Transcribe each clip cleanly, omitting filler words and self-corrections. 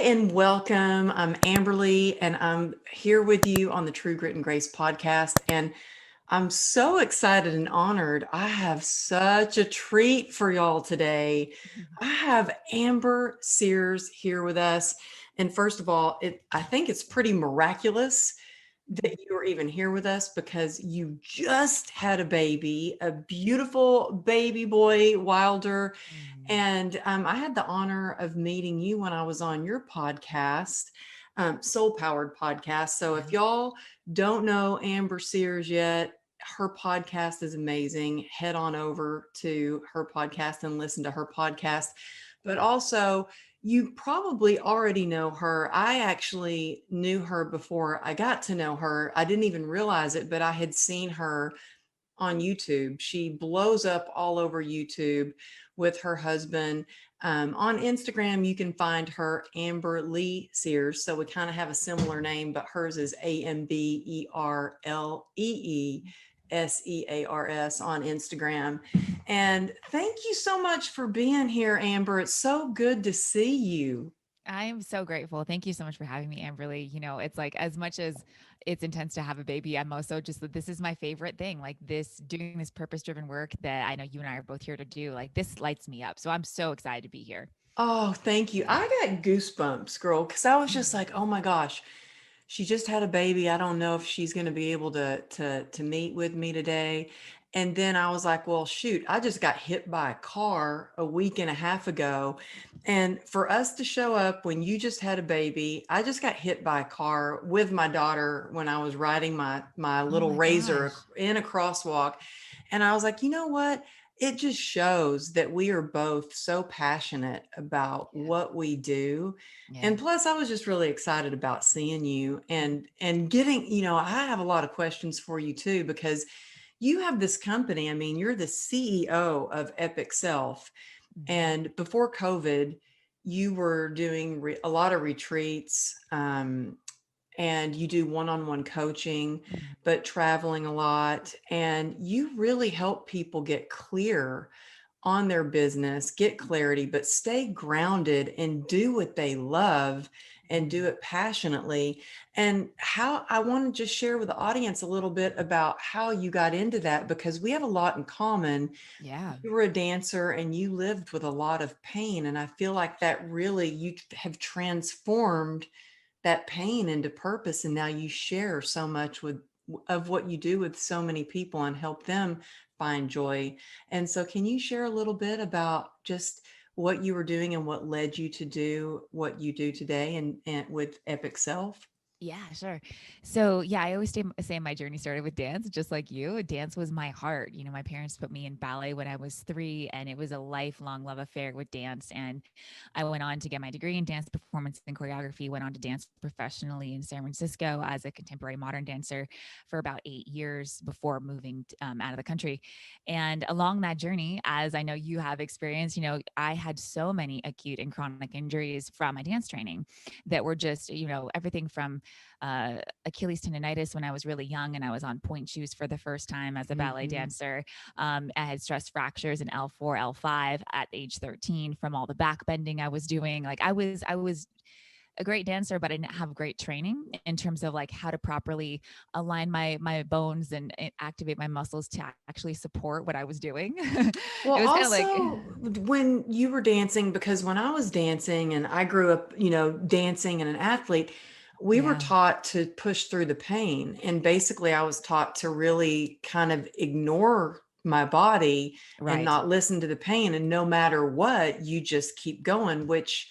and welcome. I'm Amberly, and I'm here with you on the True Grit and Grace podcast. And I'm so excited and honored. I have such a treat for y'all today. I have Amber Sears here with us. And first of all, I think it's pretty miraculous that you are even here with us because you just had a baby, a beautiful baby boy, Wilder. Mm. And I had the honor of meeting you when I was on your podcast, Soul Powered Podcast. So if Yeah. y'all don't know Amber Sears yet, her podcast is amazing. Head on over to her podcast and listen to her podcast. But also, you probably already know her. I actually knew her before I got to know her. I didn't even realize it, but I had seen her on YouTube. She blows up all over YouTube with her husband. On Instagram, you can find her Amber Lee Sears. So we kind of have a similar name, but hers is AmberLeeSears on Instagram. And thank you so much for being here, Amber. It's so good to see you. I am so grateful. Thank you so much for having me, Amberly. It's like as much as it's intense to have a baby, I'm also just that this is my favorite thing. Like this, doing this purpose driven work that I know you and I are both here to do, like this lights me up. So I'm so excited to be here. Oh, thank you. Yeah. I got goosebumps, girl, because I was just like, oh my gosh, she just had a baby. I don't know if she's going to be able to meet with me today. And then I was like, well, shoot, I just got hit by a car a week and a half ago. And for us to show up when you just had a baby, I just got hit by a car with my daughter when I was riding my Oh little my razor gosh. in a crosswalk. And I was like, you know what? It just shows that we are both so passionate about Yeah. what we do. Yeah. And plus, I was just really excited about seeing you and getting, I have a lot of questions for you too, because you have this company. I mean, you're the CEO of Epic Self. Mhm. And before COVID, you were doing a lot of retreats, and you do one-on-one coaching, Mhm. but traveling a lot. And you really help people get clear on their business, get clarity, but stay grounded and do what they love and do Mhm. it passionately. And how I want to just share with the audience a little bit about how you got into that, because we have a lot in common. Yeah. You were a dancer and you lived with a lot of pain. And I feel like that really, you have transformed that pain into purpose. And now you share so much of what you do with so many people and help them find joy. And so can you share a little bit about just what you were doing and what led you to do what you do today and with Epic Self? Yeah, sure. So, yeah, I always say my journey started with dance, just like you. Dance was my heart. My parents put me in ballet when I was 3, and it was a lifelong love affair with dance. And I went on to get my degree in dance performance and choreography, went on to dance professionally in San Francisco as a contemporary modern dancer for about 8 years before moving out of the country. And along that journey, as I know you have experienced, I had so many acute and chronic injuries from my dance training that were just, everything from Achilles tendonitis when I was really young and I was on point shoes for the first time as a ballet Mhm. dancer. I had stress fractures in L4, L5 at age 13 from all the back bending I was doing. Like I was a great dancer, but I didn't have great training in terms of like how to properly align my bones and activate my muscles to actually support what I was doing. It Well, was kind of like, also when you were dancing, because when I was dancing and I grew up, dancing and an athlete, we were yeah, taught to push through the pain. And basically, I was taught to really kind of ignore my body and right. not listen to the pain. And no matter what, you just keep going, which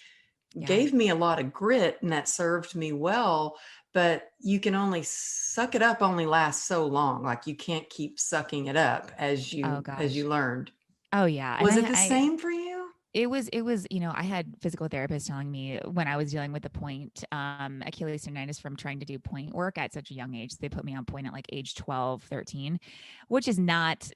Yeah. gave me a lot of grit and that served me well. But you can only suck it up, only lasts so long. Like you can't keep sucking it up as Oh you gosh. learned. Oh yeah. And Was it I, the I same for you? it was, I had physical therapists telling me when I was dealing with the point, Achilles tendonitis from trying to do point work at such a young age. They put me on point at like age 12, 13, which is not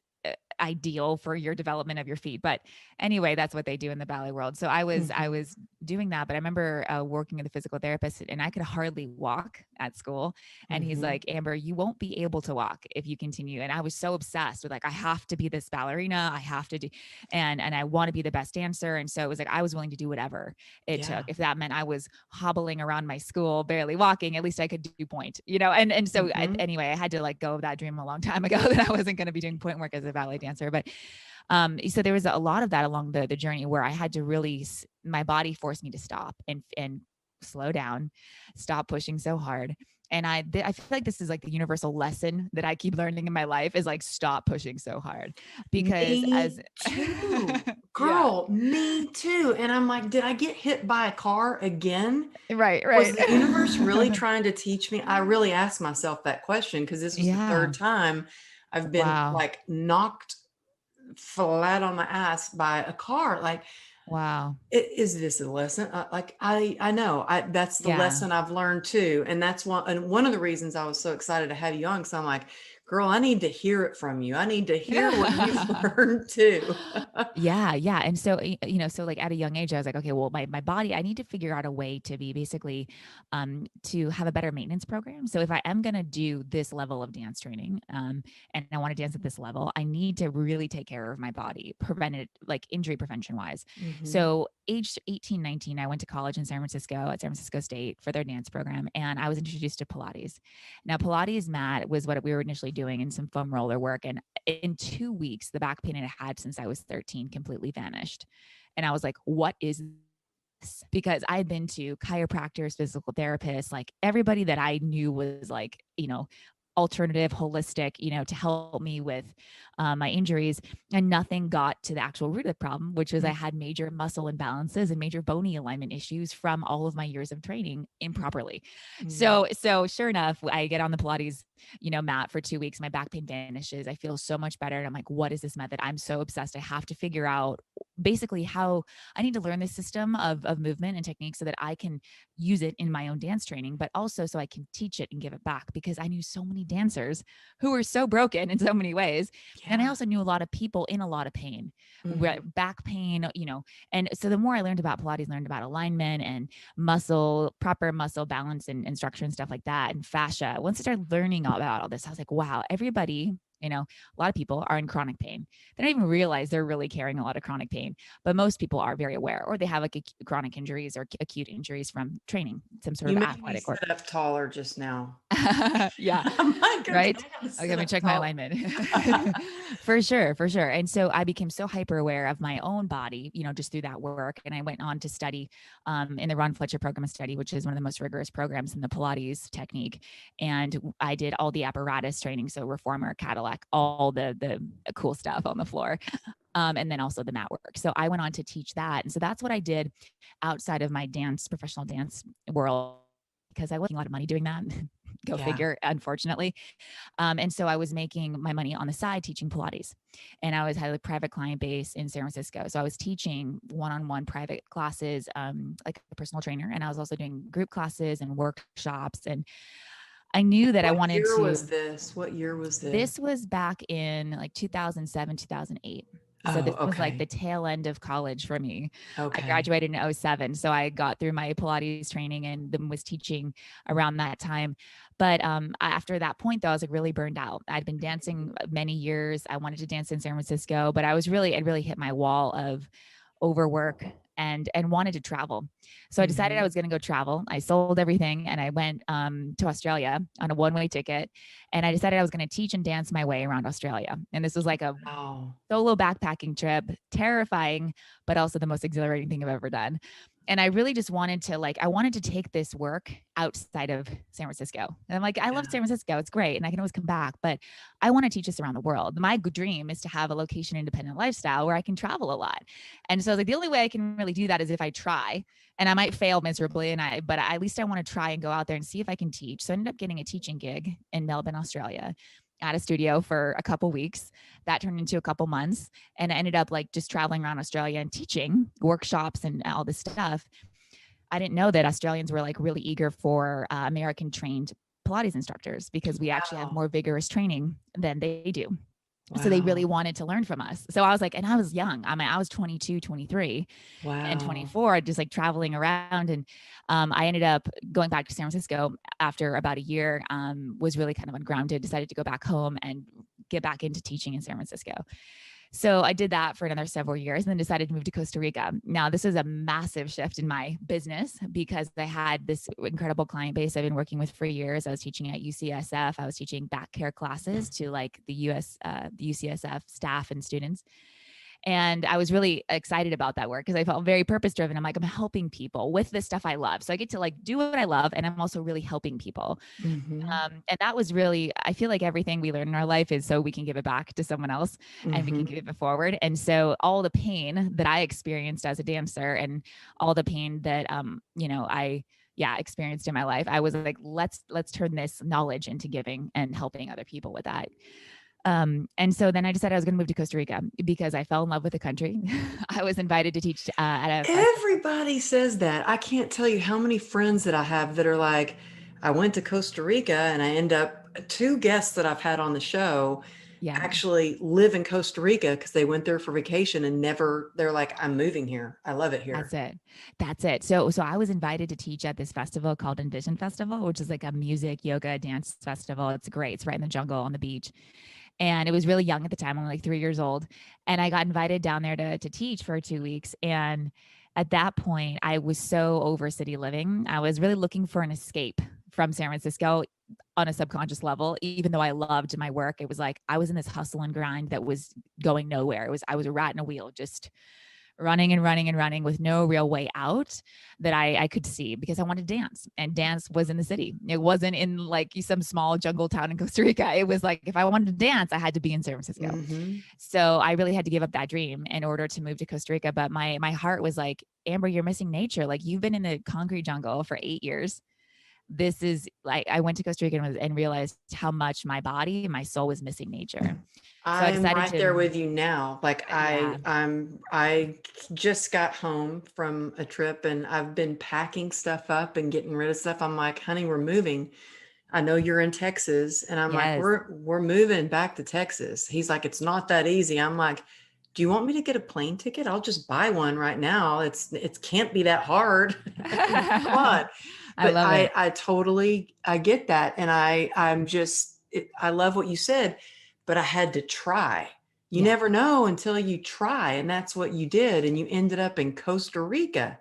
ideal for your development of your feet. But anyway, that's what they do in the ballet world. So I Mhm. was doing that, but I remember working with a physical therapist, and I could hardly walk at school. And he's Mhm. like, Amber, you won't be able to walk if you continue. And I was so obsessed with like, I have to be this ballerina. I have to do, and I want to be the best dancer. And so it was like, I was willing to do whatever it took. Yeah. If that meant I was hobbling around my school, barely walking, at least I could do point, and so Mhm. anyway, I had to let go of that dream a long time ago that I wasn't going to be doing point work as a ballet dancer. But so there was a lot of that along the journey where I had to really, my body forced me to stop and slow down, stop pushing so hard. And I feel like this is like the universal lesson that I keep learning in my life is like, stop pushing so hard because as, Me too. yeah, Girl, me too. And I'm like, did I get hit by a car again? right, Was right. the universe really trying to teach me? I really asked myself that question because this was the Yeah. third time I've been Wow. like knocked flat on my ass by a car. Like, Wow. Is this a lesson? Like I know that's the Yeah. lesson I've learned too, and that's one of the reasons I was so excited to have you on. So I'm like, girl, I need to hear it from you. I need to hear what you've learned too. Yeah, yeah. And so, so like at a young age, I was like, okay, well, my body, I need to figure out a way to be basically to have a better maintenance program. So if I am gonna do this level of dance training, and I want to dance at this level, I need to really take care of my body, prevent it like injury prevention wise. Mhm. So age 18, 19, I went to college in San Francisco at San Francisco State for their dance program, and I was introduced to Pilates. Now, Pilates mat was what we were initially doing and some foam roller work. And in 2 weeks, the back pain I had since I was 13 completely vanished. And I was like, what is this? Because I had been to chiropractors, physical therapists, like everybody that I knew was like, alternative, holistic, to help me with my injuries. And nothing got to the actual root of the problem, which was I Mhm. had major muscle imbalances and major bony alignment issues from all of my years of training improperly. Mhm. So sure enough, I get on the Pilates, mat for 2 weeks. My back pain vanishes. I feel so much better. And I'm like, what is this method? I'm so obsessed. I have to figure out basically how I need to learn this system of movement and technique so that I can use it in my own dance training, but also so I can teach it and give it back because I knew so many dancers who were so broken in so many ways. And I Yeah. also knew a lot of people in a lot of pain, Mhm. back pain, and so the more I learned about Pilates, learned about alignment and muscle, proper muscle balance and structure and stuff like that, and fascia. Once I started learning about all this, I was like, wow, everybody, a lot of people are in chronic pain. They don't even realize they're really carrying a lot of chronic pain, but most people are very aware, or they have like chronic injuries or acute injuries from training, some sort You of made me athletic or sit up taller just now. yeah, I'm like, okay, right? I gotta Okay, sit let me up check my taller. alignment. For sure, for sure. And so I became so hyper aware of my own body, just through that work. And I went on to study in the Ron Fletcher program of study, which is one of the most rigorous programs in the Pilates technique. And I did all the apparatus training, so reformer, Cadillac, all the cool stuff on the floor, and then also the mat work. So I went on to teach that, and so that's what I did outside of my professional dance world, because I wasn't making a lot of money doing that. Go Yeah. figure, unfortunately. And so I was making my money on the side teaching Pilates. And I was had a private client base in San Francisco. So I was teaching one-on-one private classes, like a personal trainer. And I was also doing group classes and workshops. And I knew that I What wanted year to, was this? What year was this? this was back in like 2007, 2008. So Oh, this was like the okay. tail end of college for me. I Okay. graduated in '07. So I got through my Pilates training and then was teaching around that time. But after that point, though, I was like really burned out. I'd been dancing many years. I wanted to dance in San Francisco, but I'd really hit my wall of overwork and wanted to travel. So I decided I Mhm. was going to go travel. I sold everything and I went to Australia on a one-way ticket. And I decided I was going to teach and dance my way around Australia. And this was like a Wow. solo backpacking trip, terrifying, but also the most exhilarating thing I've ever done. And I really just wanted to I wanted to take this work outside of San Francisco. And I'm like, I love Yeah. San Francisco. It's great. And I can always come back, but I want to teach this around the world. My dream is to have a location independent lifestyle where I can travel a lot. And so I was like, the only way I can really do that is if I try, and I might fail miserably. But at least I want to try and go out there and see if I can teach. So I ended up getting a teaching gig in Melbourne, Australia at a studio for a couple weeks. That turned into a couple months, and I ended up just traveling around Australia and teaching workshops and all this stuff. I didn't know that Australians were really eager for American trained Pilates instructors because we actually have Wow. more vigorous training than they do. So they really Wow. wanted to learn from us. So I was like, and I was young. I mean, I was 22, 23 and Wow. 24, just like traveling around. And I ended up going back to San Francisco after about a year, was really kind of ungrounded, decided to go back home and get back into teaching in San Francisco. So I did that for another several years and then decided to move to Costa Rica. Now, this is a massive shift in my business because I had this incredible client base I've been working with for years. I was teaching at UCSF. I was teaching back care classes to like the UCSF staff and students. And I was really excited about that work because I felt very purpose driven. I'm like, I'm helping people with the stuff I love. So I get to like do what I love. And I'm also really helping people. Mm-hmm. And that was really, I feel like everything we learn in our life is so we can give it back to someone else and we can Mm-hmm. give it forward. And so all the pain that I experienced as a dancer and all the pain that, experienced in my life, I was like, let's turn this knowledge into giving and helping other people with that. And so then I decided I was going to move to Costa Rica because I fell in love with the country. I was invited to teach at a festival. Everybody says that. I can't tell you how many friends that I have that are like, I went to Costa Rica and I end up, two guests that I've had on the show Yeah. actually live in Costa Rica because they went there for vacation and never, they're like, I'm moving here. I love it That's here. it. That's it. So I was invited to teach at this festival called Envision Festival, which is like a music, yoga, dance festival. It's great. It's right in the jungle on the beach. And it was really young at the time, only like 3 years old. And I got invited down there to teach for 2 weeks. And at that point, I was so over city living. I was really looking for an escape from San Francisco on a subconscious level. Even though I loved my work, it was like I was in this hustle and grind that was going nowhere. I was a rat in a wheel, just running and running and running with no real way out that I could see because I wanted to dance, and dance was in the city. It wasn't in like some small jungle town in Costa Rica. It was like, if I wanted to dance, I had to be in San Francisco. Mm-hmm. So I really had to give up that dream in order to move to Costa Rica. But my heart was like, Amber, you're missing nature. Like, you've been in the concrete jungle for 8 years. This is like, I went to Costa Rica and realized how much my body and my soul was missing nature. So I I'm decided right to, there with you now. Like yeah, I just got home from a trip and I've been packing stuff up and getting rid of stuff. I'm like, honey, we're moving. I know you're in Texas. And I'm like, yes. we're moving back to Texas. He's like, it's not that easy. I'm like, do you want me to get a plane ticket? I'll just buy one right now. It can't be that hard. I mean, come on. I But love it. I totally I get that. And I love what you said, but I had to try. You Yeah. never know until you try. And that's what you did. And you ended up in Costa Rica.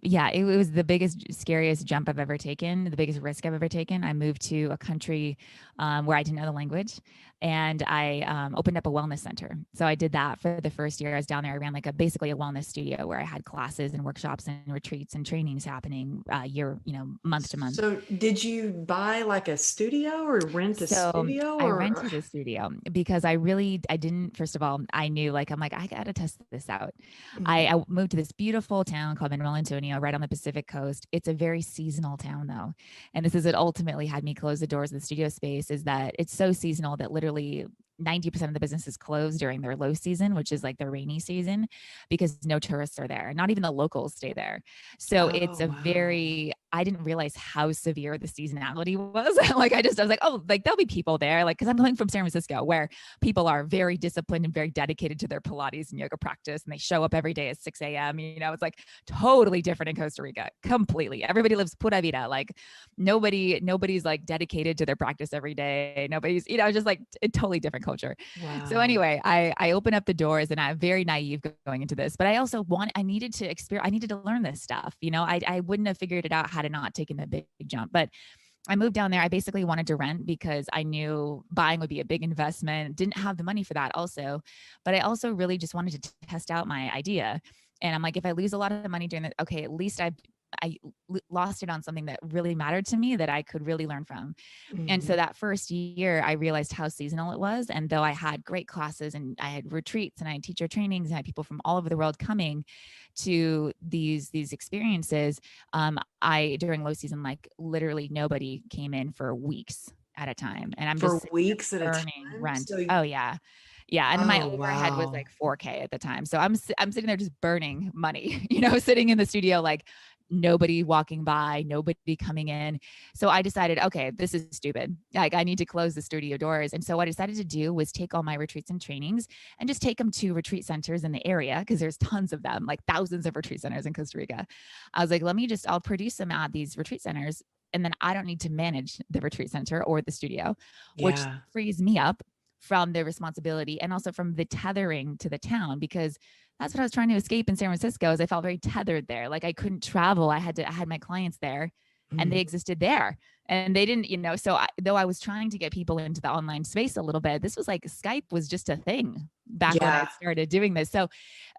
Yeah, it was the biggest, scariest jump I've ever taken, the biggest risk I've ever taken. I moved to a country where I didn't know the language, and I opened up a wellness center. So I did that for the first year I was down there. I ran like basically a wellness studio where I had classes and workshops and retreats and trainings happening month to month. So did you buy like a studio or rent a So studio I or rented a studio because I didn't, first of all, I knew like, I'm like, I got to test this out. Mhm. I moved to this beautiful town called Manuel Antonio, right on the Pacific coast. It's a very seasonal town though. And this is what ultimately had me close the doors of the studio space, is that it's so seasonal that literally 90% of the business is closed during their low season, which is like the rainy season, because no tourists are there. Not even the locals stay there. So it's Oh, a wow. very, I didn't realize how severe the seasonality was. Like I was like, oh, like there'll be people there. Like, cause I'm coming from San Francisco where people are very disciplined and very dedicated to their Pilates and yoga practice. And they show up every day at 6 a.m. It's like totally different in Costa Rica. Completely. Everybody lives pura vida. Like nobody's like dedicated to their practice every day. Nobody's, just like a totally different culture. So Wow. anyway, I open up the doors, and I'm very naive going into this, but I also I needed to experience, I needed to learn this stuff. I wouldn't have figured it out had I not taken the big jump. But I moved down there. I basically wanted to rent because I knew buying would be a big investment. Didn't have the money for that also, but I also really just wanted to test out my idea. And I'm like, if I lose a lot of money doing that, okay, at least I lost it on something that really mattered to me that I could really learn from. And so Mhm. that first year, I realized how seasonal it was. And though I had great classes and I had retreats and I had teacher trainings and I had people from all over the world coming to these experiences, I during low season, like literally nobody came in for weeks at a time, and I'm For just sitting weeks at a there burning time? rent. So Oh yeah. Yeah, and my oh, overhead was wow. like 4K at the time. So I'm sitting there just burning money, sitting in the studio like nobody walking by, nobody coming in. So I decided, okay, this is stupid. Like I need to close the studio doors. And so what I decided to do was take all my retreats and trainings and just take them to retreat centers in the area, because there's tons of them, like thousands of retreat centers in Costa Rica. I was like, I'll produce them at these retreat centers. And then I don't need to manage the retreat center or the studio, which Yeah. frees me up from the responsibility and also from the tethering to the town, because that's what I was trying to escape in San Francisco. Is I felt very tethered there. Like I couldn't travel. I had my clients there and they Mhm. existed there and they didn't, so though I was trying to get people into the online space a little bit, this was like Skype was just a thing back when I Yeah. started doing this. So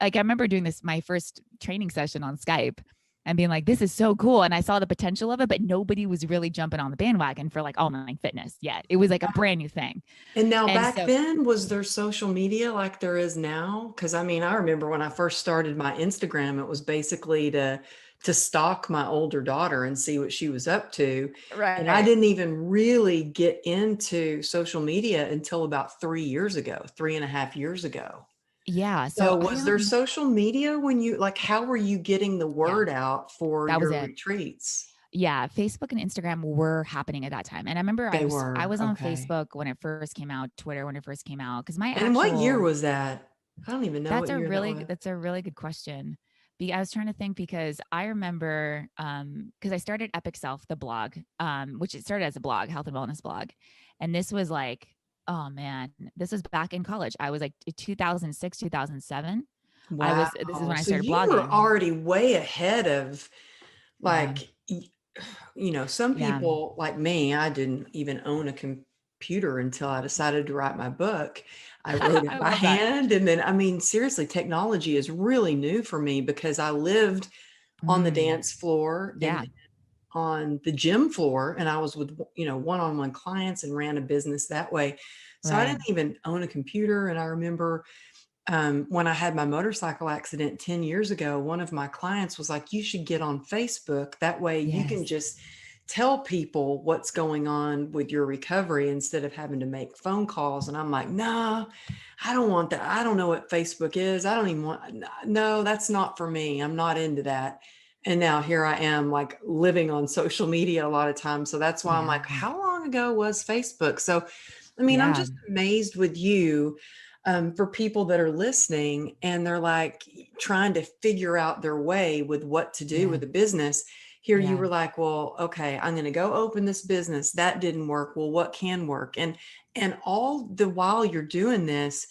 like I remember doing this, my first training session on Skype and being like, this is so cool. And I saw the potential of it, but nobody was really jumping on the bandwagon for like online fitness yet. It was like a brand new thing. And now And back so, then, was there social media like there is now? Because I mean, I remember when I first started my Instagram, it was basically to stalk my older daughter and see what she was up to. And I right. didn't even really get into social media until about 3 years ago, 3.5 years ago. Yeah. So So I was don't there know. social media when you like how were you getting the Yeah, word out for that was your it. retreats? Yeah, Facebook and Instagram were happening at that time. And I remember They I were. was on Okay. Facebook when it first came out, Twitter when it first came out, because my And what year actual was that? I don't even know what year that was. that's a really good question. I was trying to think, because I remember because I started Epic Self, the blog, which it started as a blog, health and wellness blog. And this was like, oh man, this was back in college. I was like 2006, 2007. This is Wow. when I So started you were blogging. already way ahead of Yeah. like, some Yeah. people like me, I didn't even own a computer until I decided to write my book. I wrote it I by love that. hand. And then, I mean, seriously, technology is really new for me because I lived on the Mm, dance floor and yeah. on the gym floor and I was with, one-on-one clients and ran a business that way. So I Right. didn't even own a computer. And I remember when I had my motorcycle accident 10 years ago, one of my clients was like, you should get on Facebook. That way you can Yes. just tell people what's going on with your recovery instead of having to make phone calls. And I'm like, nah, I don't want that. I don't know what Facebook is. I don't even want, no, that's not for me. I'm not into that. And now here I am like living on social media a lot of times. So that's why I'm Yeah. like, how long ago was Facebook? So, I mean, I'm Yeah. just amazed with you for people that are listening and they're like trying to figure out their way with what to do Yeah. with a business. Here you Yeah. were like, well, okay, I'm going to go open this business. That didn't work. Well, what can work? And all the while you're doing this,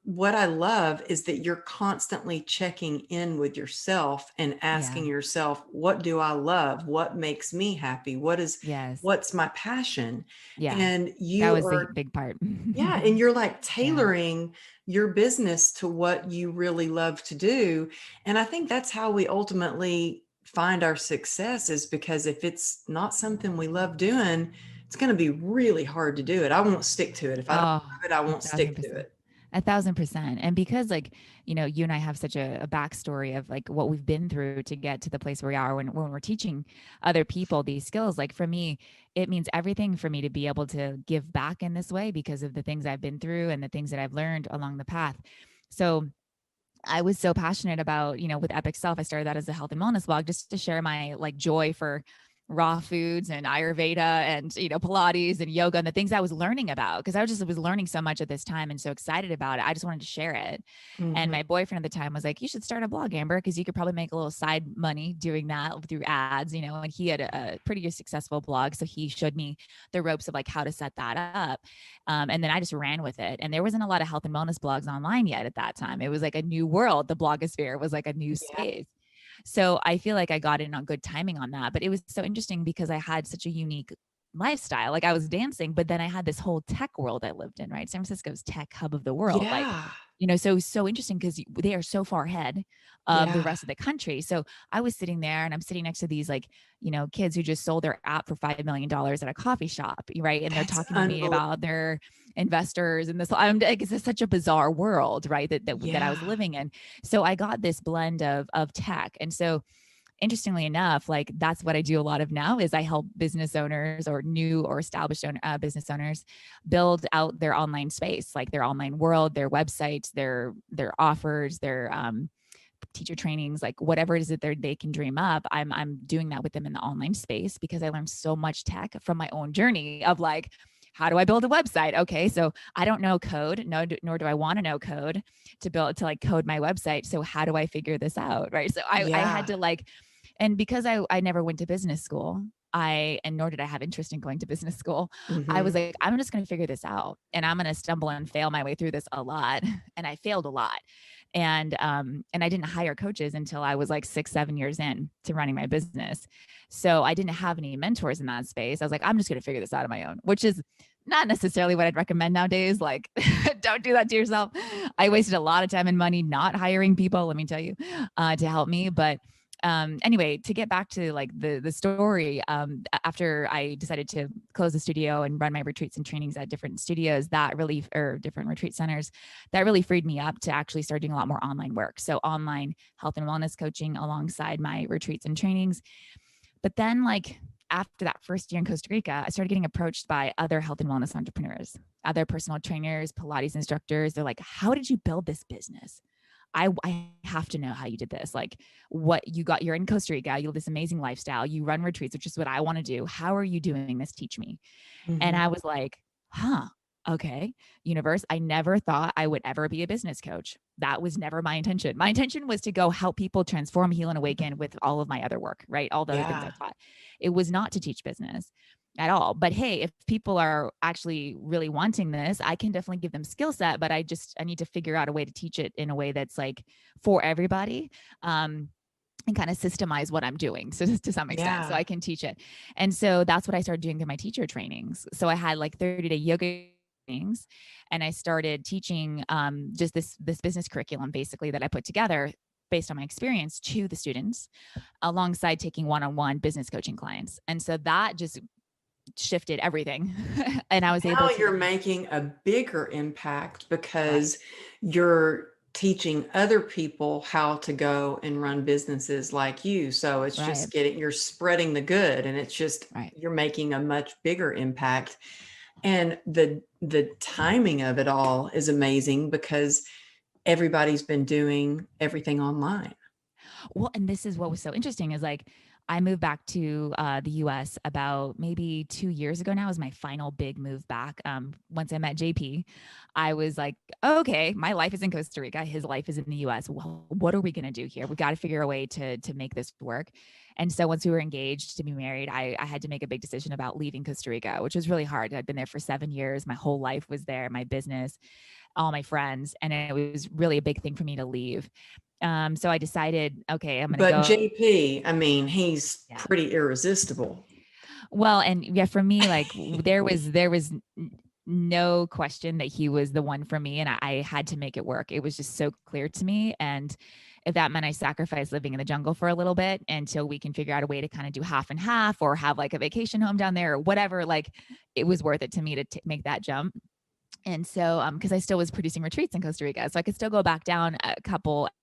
what I love is that you're constantly checking in with yourself and Yeah. asking yourself, what do I love? What makes me happy? Yes. What's my passion? Yeah. And That you was the are big part. yeah, and you're like Yeah. tailoring your business to what you really love to do. And I think that's how we ultimately find our success is because if it's not something we love doing, it's going to be really hard to do it. I won't stick to it. If I don't Oh, love it, I a won't thousand stick to percent. it. 1,000%. And because like, you and I have such a backstory of like what we've been through to get to the place where we are when we're teaching other people these skills. Like for me, it means everything for me to be able to give back in this way because of the things I've been through and the things that I've learned along the path. So I was so passionate about, with Epic Self. I started that as a health and wellness blog just to share my like joy for raw foods and Ayurveda and, Pilates and yoga and the things I was learning about. Cause I was learning so much at this time and so excited about it. I just wanted to share it. And Mhm. my boyfriend at the time was like, you should start a blog, Amber, because you could probably make a little side money doing that through ads, and he had a pretty successful blog. So he showed me the ropes of like how to set that up. And then I just ran with it. And there wasn't a lot of health and wellness blogs online yet at that time. It was like a new world. The blogosphere was like a new Yeah. space. So I feel like I got in on good timing on that. But it was so interesting because I had such a unique lifestyle. Like I was dancing, but then I had this whole tech world I lived in, right? San Francisco's tech hub of the world. Like, Yeah. so interesting because they are so far ahead of the Yeah. rest of the country. So I was sitting there and I'm sitting next to these like, kids who just sold their app for $5 million at a coffee shop, right? And they're That's talking to me unbelievable. about their investors and this. I'm like, it's such a bizarre world, right? That I was Yeah. living in. So I got this blend of tech, and so interestingly enough, like that's what I do a lot of now is I help business owners or new or established business owners build out their online space, like their online world, their websites, their offers, their teacher trainings, like whatever it is that they can dream up, I'm doing that with them in the online space, because I learned so much tech from my own journey of like, how do I build a website? Okay, so I don't know code, no, nor do I want to know code to like code my website. So how do I figure this out? Right. So I had Yeah. to like, and because I never went to business school, and nor did I have interest in going to business school, I was Hmm. like, I'm just going to figure this out, and I'm going to stumble and fail my way through this a lot. And I failed a lot. And I didn't hire coaches until I was like 6, 7 years in to running my business. So I didn't have any mentors in that space. I was like, I'm just going to figure this out on my own, which is not necessarily what I'd recommend nowadays. Like, don't do that to yourself. I wasted a lot of time and money not hiring people, let me tell you, to help me. But anyway, to get back to like the story, after I decided to close the studio and run my retreats and trainings at different studios, that really, or different retreat centers, that really freed me up to actually start doing a lot more online work. So online health and wellness coaching alongside my retreats and trainings. But then, like, after that first year in Costa Rica, I started getting approached by other health and wellness entrepreneurs, other personal trainers, Pilates instructors. They're like, how did you build this business? I have to know how you did this. Like, what you got, you're in Costa Rica, you live this amazing lifestyle, you run retreats, which is what I want to do. How are you doing this? Teach me. And Hmm. I was like, huh, okay, universe, I never thought I would ever be a business coach. That was never my intention. My intention was to go help people transform, heal, and awaken with all of my other work, right? All the other things Yeah. I've taught. It was not to teach business at all. But hey, if people are actually really wanting this, I can definitely give them skill set, but I need to figure out a way to teach it in a way that's like for everybody. And kind of systemize what I'm doing, so to some extent, so Yeah. I can teach it. And so that's what I started doing through my teacher trainings. So I had like 30-day yoga trainings, and I started teaching just this business curriculum basically that I put together based on my experience to the students, alongside taking one-on-one business coaching clients. And so that just shifted everything. And I was able Now to you're then, making a bigger impact right, because you're teaching other people how to go and run businesses like you. So it's right, just you're spreading the good, and it's just, right. you're making a much bigger impact. And the timing of it all is amazing because everybody's been doing everything online. Well, and this is what was so interesting is like, I moved back to the US about maybe 2 years ago now, is my final big move back. Once I met JP, I was like, oh, okay, my life is in Costa Rica. His life is in the US. Well, what are we going to do here? We got to figure a way to make this work. And so once we were engaged to be married, I had to make a big decision about leaving Costa Rica, which was really hard. I'd been there for 7 years. My whole life was there, my business, all my friends. And it was really a big thing for me to leave. So I decided, okay, I'm going to But go. JP, I mean, he's Yeah. pretty irresistible. Well, and yeah, for me, like there was no question that he was the one for me, and I had to make it work. It was just so clear to me. And if that meant I sacrificed living in the jungle for a little bit until we can figure out a way to kind of do half and half, or have like a vacation home down there or whatever, like it was worth it to me to make that jump. And so, because I still was producing retreats in Costa Rica, so I could still go back down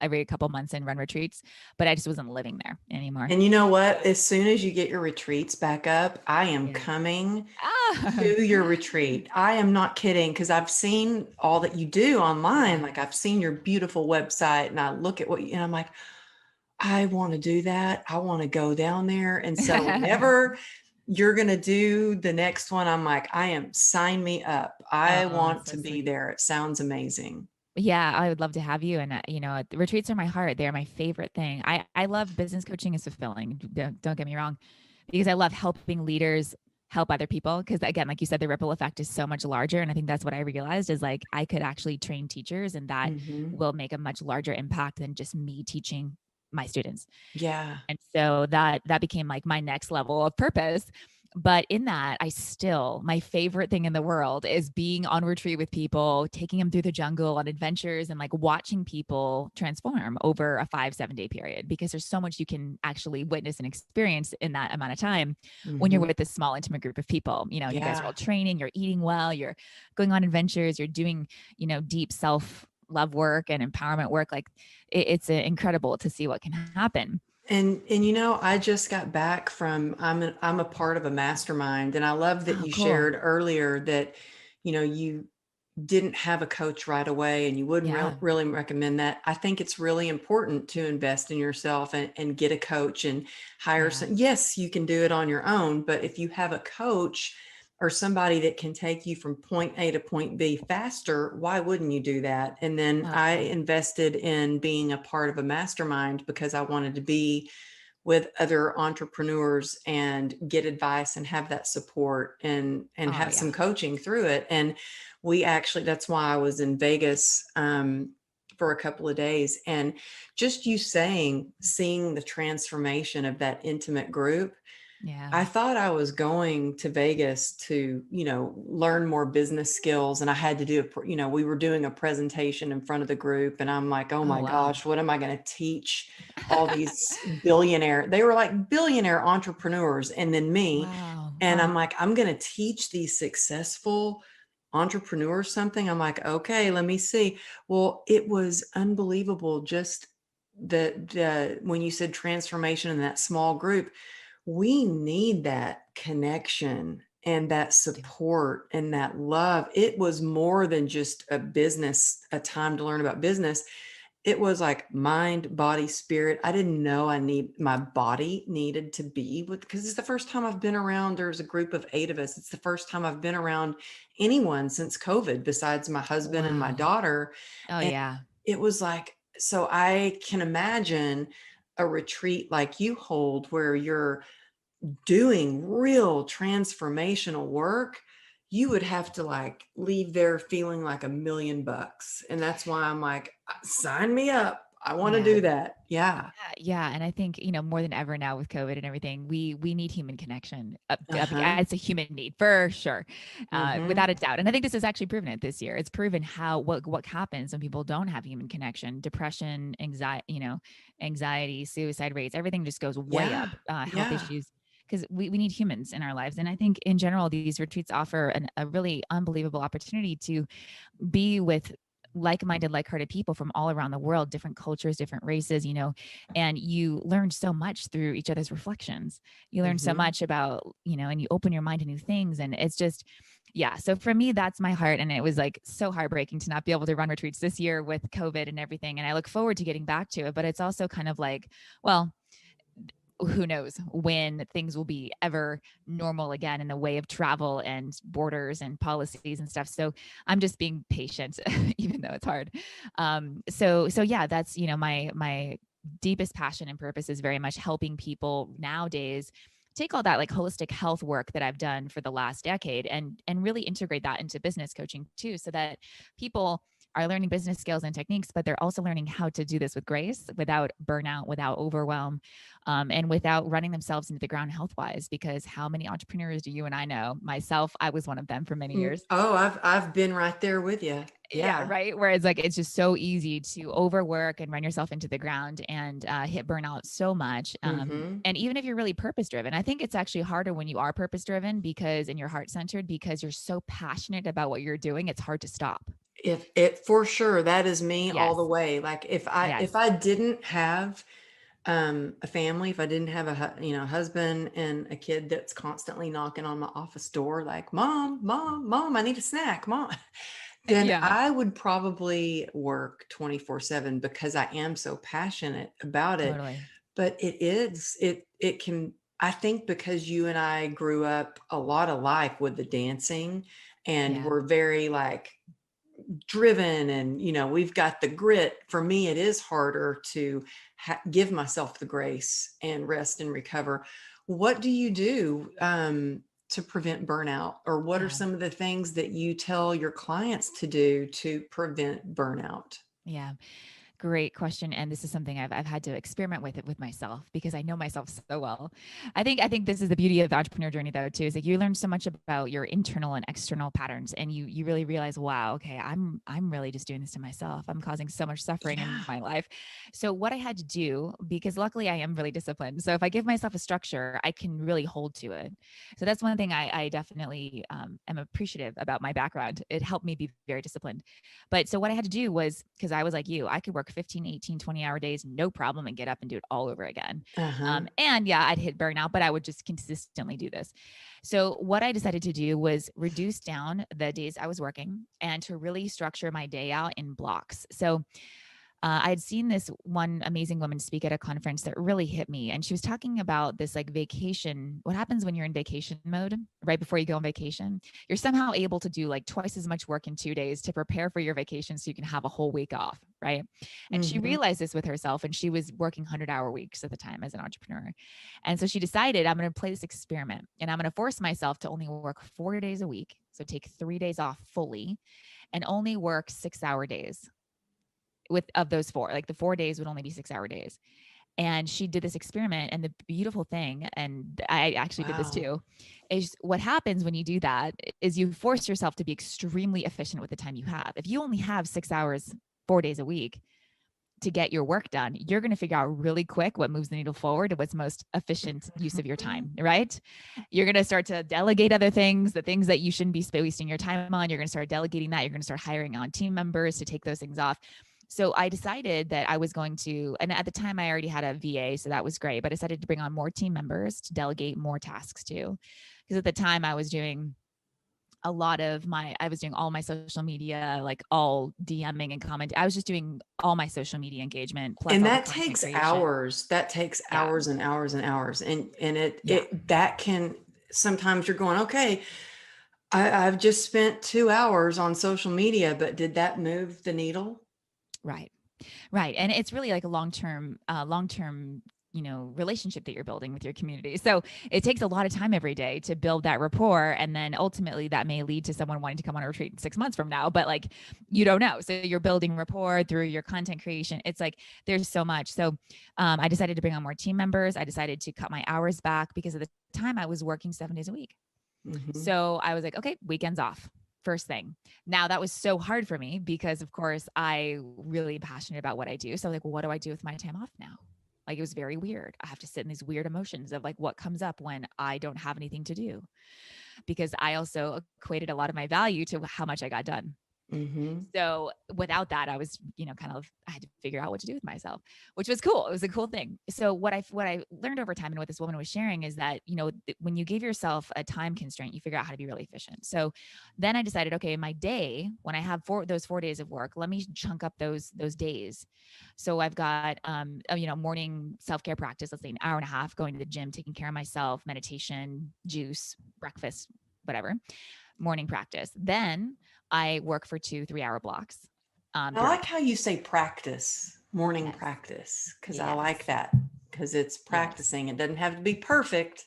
every couple months and run retreats, but I just wasn't living there anymore. And you know what? As soon as you get your retreats back up, I am Yeah. coming Ah, to your retreat. I am not kidding, because I've seen all that you do online. yeah. Like, I've seen your beautiful website, and I look at what you, and I'm like, I want to do that. I want to go down there. And so whenever you're going to do the next one, I'm like, I am, sign me up. I Oh, want so to be sweet. there. It sounds amazing. Yeah, I would love to have you. And the retreats are my heart. They're my favorite thing. I love business coaching is fulfilling. Don't get me wrong, because I love helping leaders help other people. Because again, like you said, the ripple effect is so much larger. And I think that's what I realized is like I could actually train teachers, and that Hmm. will make a much larger impact than just me teaching my students. Yeah. And so that became like my next level of purpose. But in that, my favorite thing in the world is being on retreat with people, taking them through the jungle on adventures, and like watching people transform over a 5, 7 day period, because there's so much you can actually witness and experience in that amount of time when you're Hmm. with this small, intimate group of people. You guys are all Yeah. training, you're eating well, you're going on adventures, you're doing, deep self love work and empowerment work. Like it's incredible to see what can happen. And I just got back from, I'm a part of a mastermind, and I love that Oh, you cool. shared earlier that you didn't have a coach right away and you wouldn't Yeah. really recommend that, I think it's really important to invest in yourself and get a coach and hire Yeah. some. Yes, you can do it on your own, but if you have a coach or somebody that can take you from point A to point B faster, why wouldn't you do that? And then I Yeah. invested in being a part of a mastermind because I wanted to be with other entrepreneurs and get advice and have that support and Oh have some yeah. coaching through it. And we actually, that's why I was in Vegas for a couple of days. And just you saying, seeing the transformation of that intimate group, Yeah. I thought I was going to Vegas to, learn more business skills. And I had to do, we were doing a presentation in front of the group. And I'm like, oh Oh my wow. gosh, what am I going to teach all these they were like billionaire entrepreneurs and then me. Wow. And I'm Wow. like, I'm going to teach these successful entrepreneurs something. I'm like, okay, let me see. Well, it was unbelievable. Just when you said transformation in that small group, we need that connection and that Do. support and that love. It was more than just a time to learn about business. It was like mind, body, spirit. I didn't know my body needed to be with, because it's the first time I've been around. There's a group of 8 of us. It's the first time I've been around anyone since COVID besides my husband and my Wow. daughter. Oh And yeah. it was like, so I can imagine a retreat like you hold where you're doing real transformational work. You would have to like leave there feeling like $1,000,000. And that's why I'm like, sign me up. I want to Yeah. do that. Yeah. Yeah, and I think, more than ever now with COVID and everything, we need human connection. Uh-huh. It's a human need for sure, Mm-hmm. without a doubt. And I think this has actually proven it this year. It's proven how what happens when people don't have human connection, depression, anxiety, suicide rates, everything just goes way Yeah. up. Health Yeah. issues. Because we need humans in our lives. And I think in general, these retreats offer a really unbelievable opportunity to be with like-minded, like-hearted people from all around the world, different cultures, different races, and you learn so much through each other's reflections. You learn so Mm-hmm. much about, and you open your mind to new things. And it's just, yeah. So for me, that's my heart. And it was like so heartbreaking to not be able to run retreats this year with COVID and everything. And I look forward to getting back to it, but it's also kind of like, well, who knows when things will be ever normal again in the way of travel and borders and policies and stuff. So I'm just being patient, even though it's hard. So yeah, that's my deepest passion and purpose is very much helping people nowadays take all that like holistic health work that I've done for the last decade and really integrate that into business coaching too, so that people are learning business skills and techniques, but they're also learning how to do this with grace, without burnout, without overwhelm, and without running themselves into the ground health wise. Because how many entrepreneurs do you and I know? Myself, I was one of them for many years. Oh, I've been right there with you. Yeah, Yeah. right. Whereas like it's just so easy to overwork and run yourself into the ground and hit burnout so much. Mm-hmm. And even if you're really purpose driven, I think it's actually harder when you are purpose driven because and you're heart centered because you're so passionate about what you're doing. It's hard to stop. If it for sure, that is me all the Yes. way. Like if Yes. I didn't have a family, if I didn't have husband and a kid that's constantly knocking on my office door like, mom, mom, mom, I need a snack, mom, then Yeah. I would probably work 24/7 because I am so passionate about it. Totally. But it can, I think, because you and I grew up a lot alike with the dancing and Yeah. we're very like driven and we've got the grit. For me it is harder to give myself the grace and rest and recover. What do you do to prevent burnout, or what are Yeah. some of the things that you tell your clients to do to prevent burnout? Yeah. Great question, and this is something I've had to experiment with it with myself because I know myself so well. I think this is the beauty of the entrepreneur journey though too, is like you learn so much about your internal and external patterns, and you really realize, wow, okay, I'm really just doing this to myself. I'm causing so much suffering in Yeah. my life. So what I had to do, because luckily I am really disciplined, so if I give myself a structure, I can really hold to it. So that's one thing I definitely am appreciative about my background. It helped me be very disciplined. But so what I had to do was, because I was like you, I could work work 15, 18, 20-hour days, no problem, and get up and do it all over again. Uh-huh. And yeah, I'd hit burnout, but I would just consistently do this. So what I decided to do was reduce down the days I was working and to really structure my day out in blocks. So I'd seen this one amazing woman speak at a conference that really hit me. And she was talking about this like vacation. What happens when you're in vacation mode right before you go on vacation? You're somehow able to do like twice as much work in 2 days to prepare for your vacation so you can have a whole week off. Right. And she Mm-hmm. realized this with herself. And she was working 100-hour weeks at the time as an entrepreneur. And so she decided, I'm going to play this experiment and I'm going to force myself to only work 4 days a week. So take 3 days off fully and only work 6-hour days with of those four. Like the 4 days would only be 6-hour days. And she did this experiment. And the beautiful thing, and I actually did this Wow. too, is what happens when you do that is you force yourself to be extremely efficient with the time you have. If you only have 6 hours, 4 days a week to get your work done, you're going to figure out really quick what moves the needle forward and what's most efficient use of your Mhm. time, right? You're going to start to delegate other things, the things that you shouldn't be wasting your time on. You're going to start delegating that. You're going to start hiring on team members to take those things off. So I decided that I was going to, and at the time I already had a VA, so that was great, but I decided to bring on more team members to delegate more tasks to. Because at the time I was doing I was doing all my social media, like all DMing and comment. I was just doing all my social media engagement plus And all the that content takes creation. hours. That takes Yeah. hours and hours and hours. And Yeah. that can sometimes you're going, okay, I've just spent 2 hours on social media, but did that move the needle? Right. Right. And it's really like a long term, relationship that you're building with your community. So it takes a lot of time every day to build that rapport. And then ultimately that may lead to someone wanting to come on a retreat 6 months from now, but like, you don't know. So you're building rapport through your content creation. It's like, there's so much. So I decided to bring on more team members. I decided to cut my hours back because at the time I was working 7 days a week. Hmm. So I was like, okay, weekends off. First thing. Now that was so hard for me because of course I really passionate about what I do. So like, well, what do I do with my time off now? Like it was very weird. I have to sit in these weird emotions of like what comes up when I don't have anything to do because I also equated a lot of my value to how much I got done. Hmm. So without that, I was, I had to figure out what to do with myself, which was cool. It was a cool thing. So what I learned over time and what this woman was sharing is that, when you give yourself a time constraint, you figure out how to be really efficient. So then I decided, okay, in my day, when I have those 4 days of work, let me chunk up those days. So I've got, morning self-care practice, let's say an hour and a half, going to the gym, taking care of myself, meditation, juice, breakfast, whatever, morning practice. Then I work for 2 3-hour blocks I throughout like the how you say practice, morning Yes. practice, because I like Yes. that because it's Yes. practicing. It doesn't have to be perfect.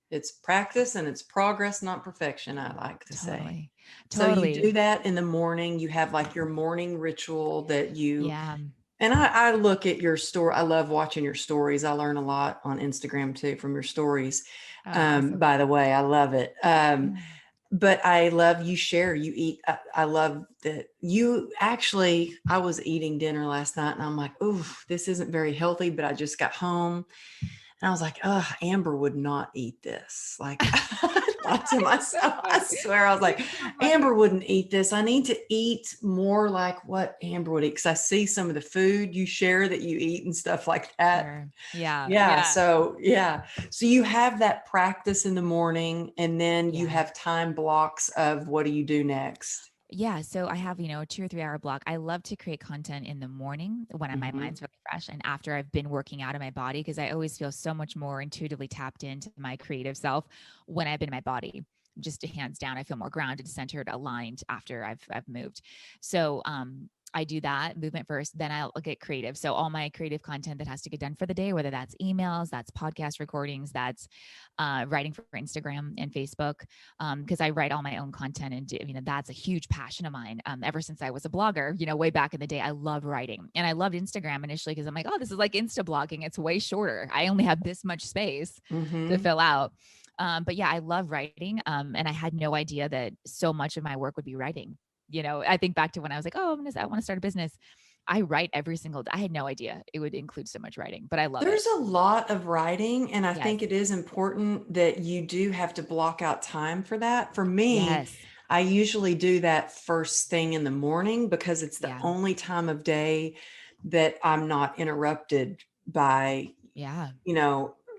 It's practice and it's progress, not perfection, I like to say. Totally. So you do Totally. that in the morning. You have like your morning ritual that you, Yeah. and I look at your story. I love watching your stories. I learn a lot on Instagram too from your stories. Oh, awesome. By the way, I love it. Yeah. But I love you share, you eat. I love that you actually, I was eating dinner last night and I'm like, oh, this isn't very healthy, but I just got home and I was like, oh, Amber would not eat this. Like I thought to It's so myself, I funny. swear, I was like, It's so funny. Amber wouldn't eat this. I need to eat more like what Amber would eat. Because I see some of the food you share that you eat and stuff like that. Sure. Yeah. Yeah. Yeah. So, yeah. So you have that practice in the morning and then you Yeah. have time blocks of what do you do next? Yeah. So I have, a 2 or 3 hour block. I love to create content in the morning when my Hmm. mind's really fresh and after I've been working out in my body, because I always feel so much more intuitively tapped into my creative self when I've been in my body. Just hands down, I feel more grounded, centered, aligned after I've moved. So I do that movement first, then I'll get creative. So all my creative content that has to get done for the day, whether that's emails, that's podcast recordings, that's writing for Instagram and Facebook, because I write all my own content and that's a huge passion of mine. Ever since I was a blogger, way back in the day, I love writing and I loved Instagram initially because I'm like, oh, this is like Insta blogging. It's way shorter. I only have this much space to Hmm. fill out. But yeah, I love writing. And I had no idea that so much of my work would be writing. I think back to when I was like, oh, I want to start a business. I write every single day. I had no idea it would include so much writing, but I love it. There's a lot of writing, and I Yes. think it is important that you do have to block out time for that. For me, Yes. I usually do that first thing in the morning because it's the Yeah. only time of day that I'm not interrupted by, Yeah.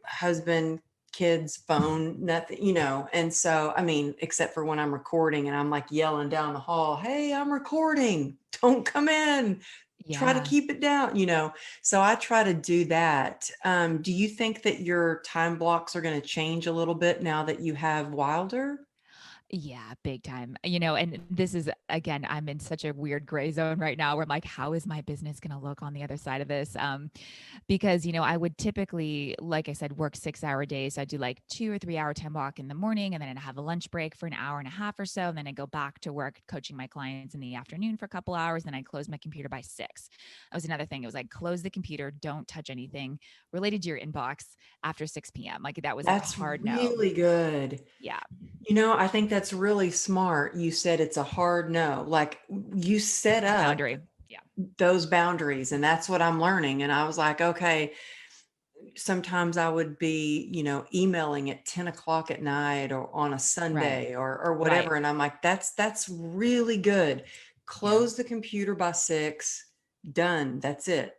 husband, kids, phone, nothing, And so, I mean, except for when I'm recording and I'm like yelling down the hall, hey, I'm recording. Don't come in. Try to Yeah. keep it down. So I try to do that. Do you think that your time blocks are going to change a little bit now that you have Wilder? Yeah, big time. And this is again, I'm in such a weird gray zone right now where I'm like, how is my business going to look on the other side of this? Because I would typically, like I said, work 6-hour days. So I do like 2 or 3 hour time block in the morning, and then I'd have a lunch break for an hour and a half or so, and then I go back to work coaching my clients in the afternoon for a couple hours. Then I close my computer by 6. That was another thing. It was like close the computer, don't touch anything related to your inbox after 6 p.m. Like that was like a That's hard no. really good. Yeah, I think that's really smart. You said it's a hard no. Like you set it's a up boundary. Yeah, those boundaries, and that's what I'm learning. And I was like, okay, sometimes I would be, emailing at 10 o'clock at night or on a right, Sunday or right. whatever. And I'm like, that's really good. Yeah. Close the computer by 6, done. That's it.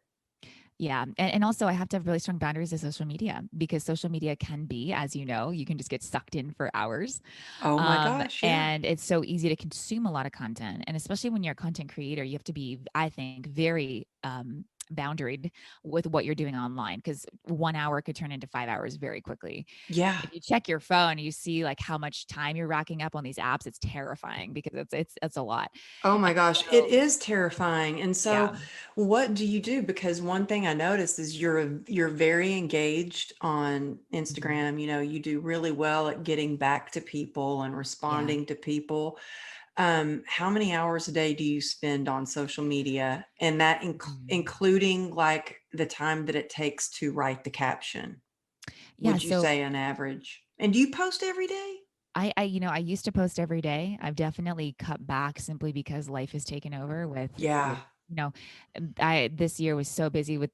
Yeah. And also, I have to have really strong boundaries with social media because social media can be, as you can just get sucked in for hours. Oh my gosh. Yeah. And it's so easy to consume a lot of content. And especially when you're a content creator, you have to be, I think, very boundaried with what you're doing online because 1 hour could turn into 5 hours very quickly. Yeah. If you check your phone, you see like how much time you're racking up on these apps. It's terrifying because it's a lot. Oh my And gosh, it so, is terrifying. And yeah. so what do you do? Because one thing I noticed is you're very engaged on Mhm. Instagram. You do really well at getting back to people and Yeah. responding to people. How many hours a day do you spend on social media? And that Mhm. including like the time that it takes to write the caption, Yeah. would you So say on average? And do you post every day? I used to post every day. I've definitely cut back simply because life has taken over with Yeah. I this year was so busy with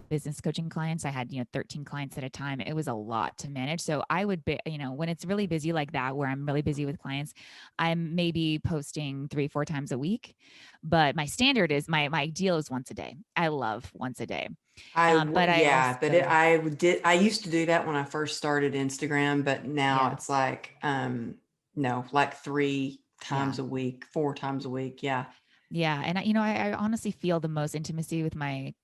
business coaching clients. I had 13 clients at a time. It was a lot to manage. So I would be when it's really busy like that, where I'm really busy with clients, I'm maybe posting 3-4 times a week. But my standard is my ideal is once a day. I love once a day. But I Yeah, but also I used to do that when I first started Instagram, but now yeah. it's like, no, like 3 Yeah. times a week, 4 times a week. Yeah. Yeah, and I honestly feel the most intimacy with my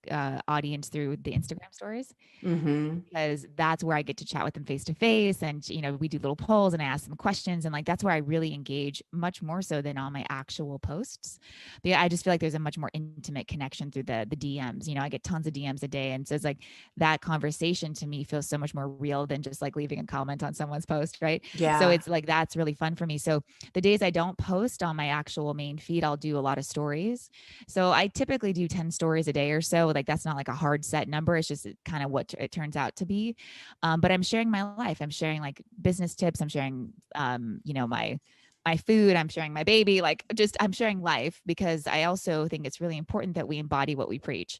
audience through the Instagram stories Mhm. because that's where I get to chat with them face to face, and we do little polls and I ask them questions, and like that's where I really engage much more so than on my actual posts. But yeah, I just feel like there's a much more intimate connection through the DMs. I get tons of DMs a day, and so it's like that conversation to me feels so much more real than just like leaving a comment on someone's post, right? So Yeah. it's like that's really fun for me. So the days I don't post on my actual main feed, I'll do a lot of stories. So I typically do 10 stories a day or so. Like that's not like a hard set number. It's just kind of what it turns out to be. But I'm sharing my life. I'm sharing like business tips. I'm sharing, my food. I'm sharing my baby. Like just I'm sharing life because I also think it's really important that we embody what we preach.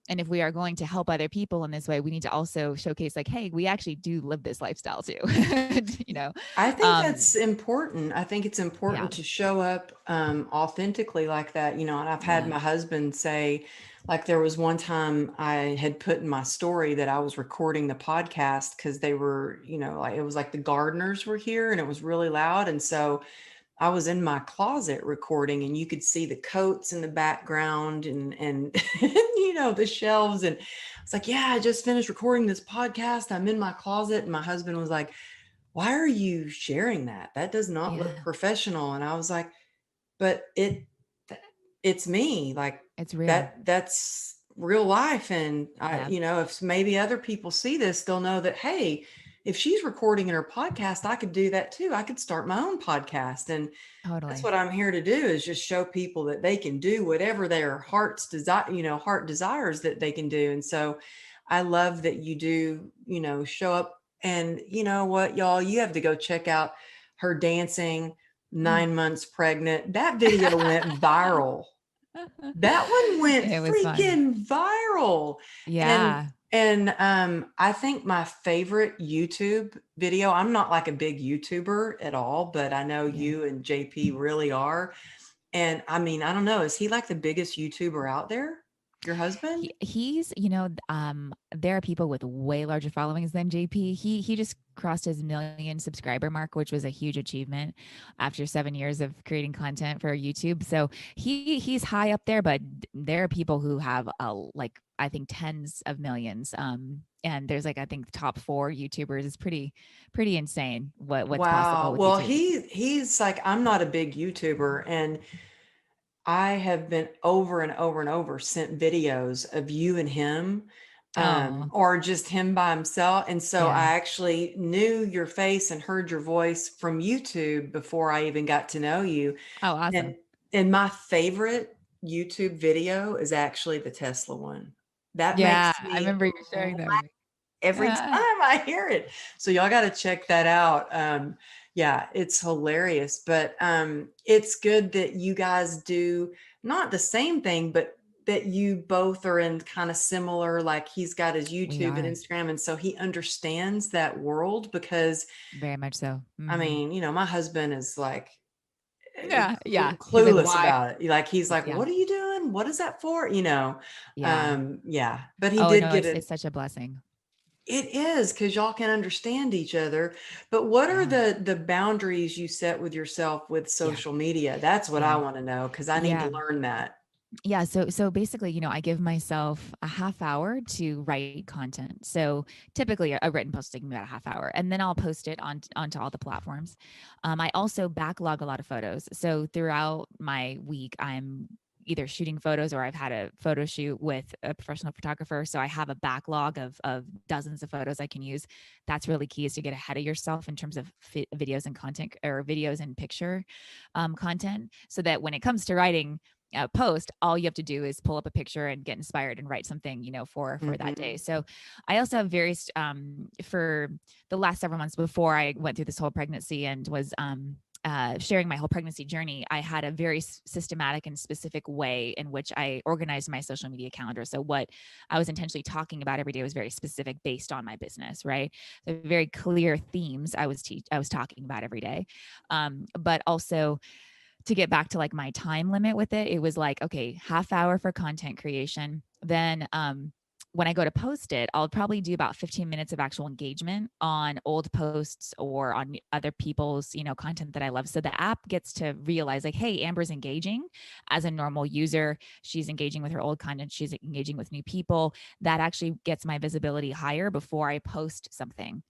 And if we are going to help other people in this way, we need to also showcase like, hey, we actually do live this lifestyle too. you know, I think um, that's important. I think it's yeah, important to show up authentically like that. And I've had yeah, my husband say, like, there was one time I had put in my story that I was recording the podcast because they were, like it was like the gardeners were here and it was really loud. And so I was in my closet recording and you could see the coats in the background and the shelves. And I was like, yeah, I just finished recording this podcast. I'm in my closet. And my husband was like, why are you sharing that? That does not look yeah. professional. And I was like, but it's me. Like It's real. that's real life. And Yeah, if maybe other people see this, they'll know that, hey, if she's recording in her podcast, I could do that too. I could start my own podcast. And that's totally. what I'm here to do is just show people that they can do whatever their heart's desire, heart desires that they can do. And so I love that you do, show up. And you know what, y'all, you have to go check out her dancing Mm. 9 months pregnant. That video went viral. That one went It was fun. freaking viral. And Yeah, I think my favorite YouTube video, I'm not like a big YouTuber at all, but I know yeah. you and JP really are. And I mean, I don't know, is he like the biggest YouTuber out there? Your husband? He's, there are people with way larger followings than JP. He just crossed his million subscriber mark, which was a huge achievement after 7 years of creating content for YouTube. So he's high up there, but there are people who have like I think tens of millions. And there's like I think top four YouTubers. It's pretty insane what's possible Wow. with Well, YouTube. he's like, I'm not a big YouTuber, and I have been over and over and over sent videos of you and him, Oh, or just him by himself. And so I yeah. actually knew your face and heard your voice from YouTube before I even got to know you. Oh, And awesome. my favorite YouTube video is actually the Tesla one. That Yeah, makes I me remember you sharing that with me. every time Ah, I hear it. So y'all got to check that out. Yeah, it's hilarious, but it's good that you guys do not the same thing, but that you both are in kind of similar, like he's got his we YouTube and are Instagram. And so he understands that world because very much so. I Hmm. mean, my husband is like Yeah, yeah. He's like, clueless why? about it. Like he's like, Yeah, what are you doing? What is that for? yeah. Yeah, but he Oh did no, get it's it. such a blessing. It is because y'all can understand each other. But what are Yeah, the boundaries you set with yourself with yeah, social media? That's what I yeah, want to know because I need to yeah, learn that. yeah. So basically, I give myself a half hour to write content. So typically, a written post takes me about a half hour, and then I'll post it onto all the platforms. I also backlog a lot of photos. So throughout my week, I'm either shooting photos or I've had a photo shoot with a professional photographer. So I have a backlog of dozens of photos I can use. That's really key, is to get ahead of yourself in terms of videos and content, or videos and picture content, so that when it comes to writing a post, all you have to do is pull up a picture and get inspired and write something, for that day. Hmm. So I also have various for the last several months before I went through this whole pregnancy and was sharing my whole pregnancy journey, I had a very systematic and specific way in which I organized my social media calendar. So what I was intentionally talking about every day was very specific based on my business, right? So very clear themes I was talking about every day, but also to get back to like my time limit with it, it was like, okay, half hour for content creation. Then when I go to post it, I'll probably do about 15 minutes of actual engagement on old posts or on other people's, content that I love. So the app gets to realize like, hey, Amber's engaging as a normal user. She's engaging with her old content. She's engaging with new people. That actually gets my visibility higher before I post something.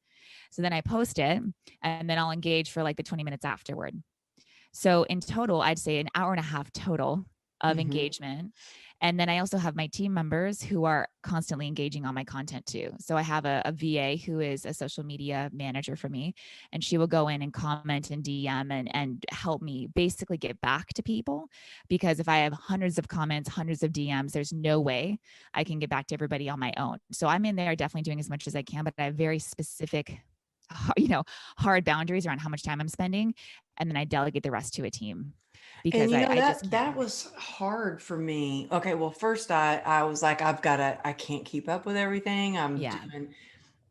So then I post it, and then I'll engage for like the 20 minutes afterward. So in total, I'd say an hour and a half total of Hmm. engagement. And then I also have my team members who are constantly engaging on my content too. So I have a VA who is a social media manager for me, and she will go in and comment and DM and help me basically get back to people. Because if I have hundreds of comments, hundreds of DMs, there's no way I can get back to everybody on my own. So I'm in there definitely doing as much as I can, but I have very specific, you know, hard boundaries around how much time I'm spending, and then I delegate the rest to a team And because I just that can't. was hard for me. Okay, well, first I was like, I can't keep up with everything. Yeah.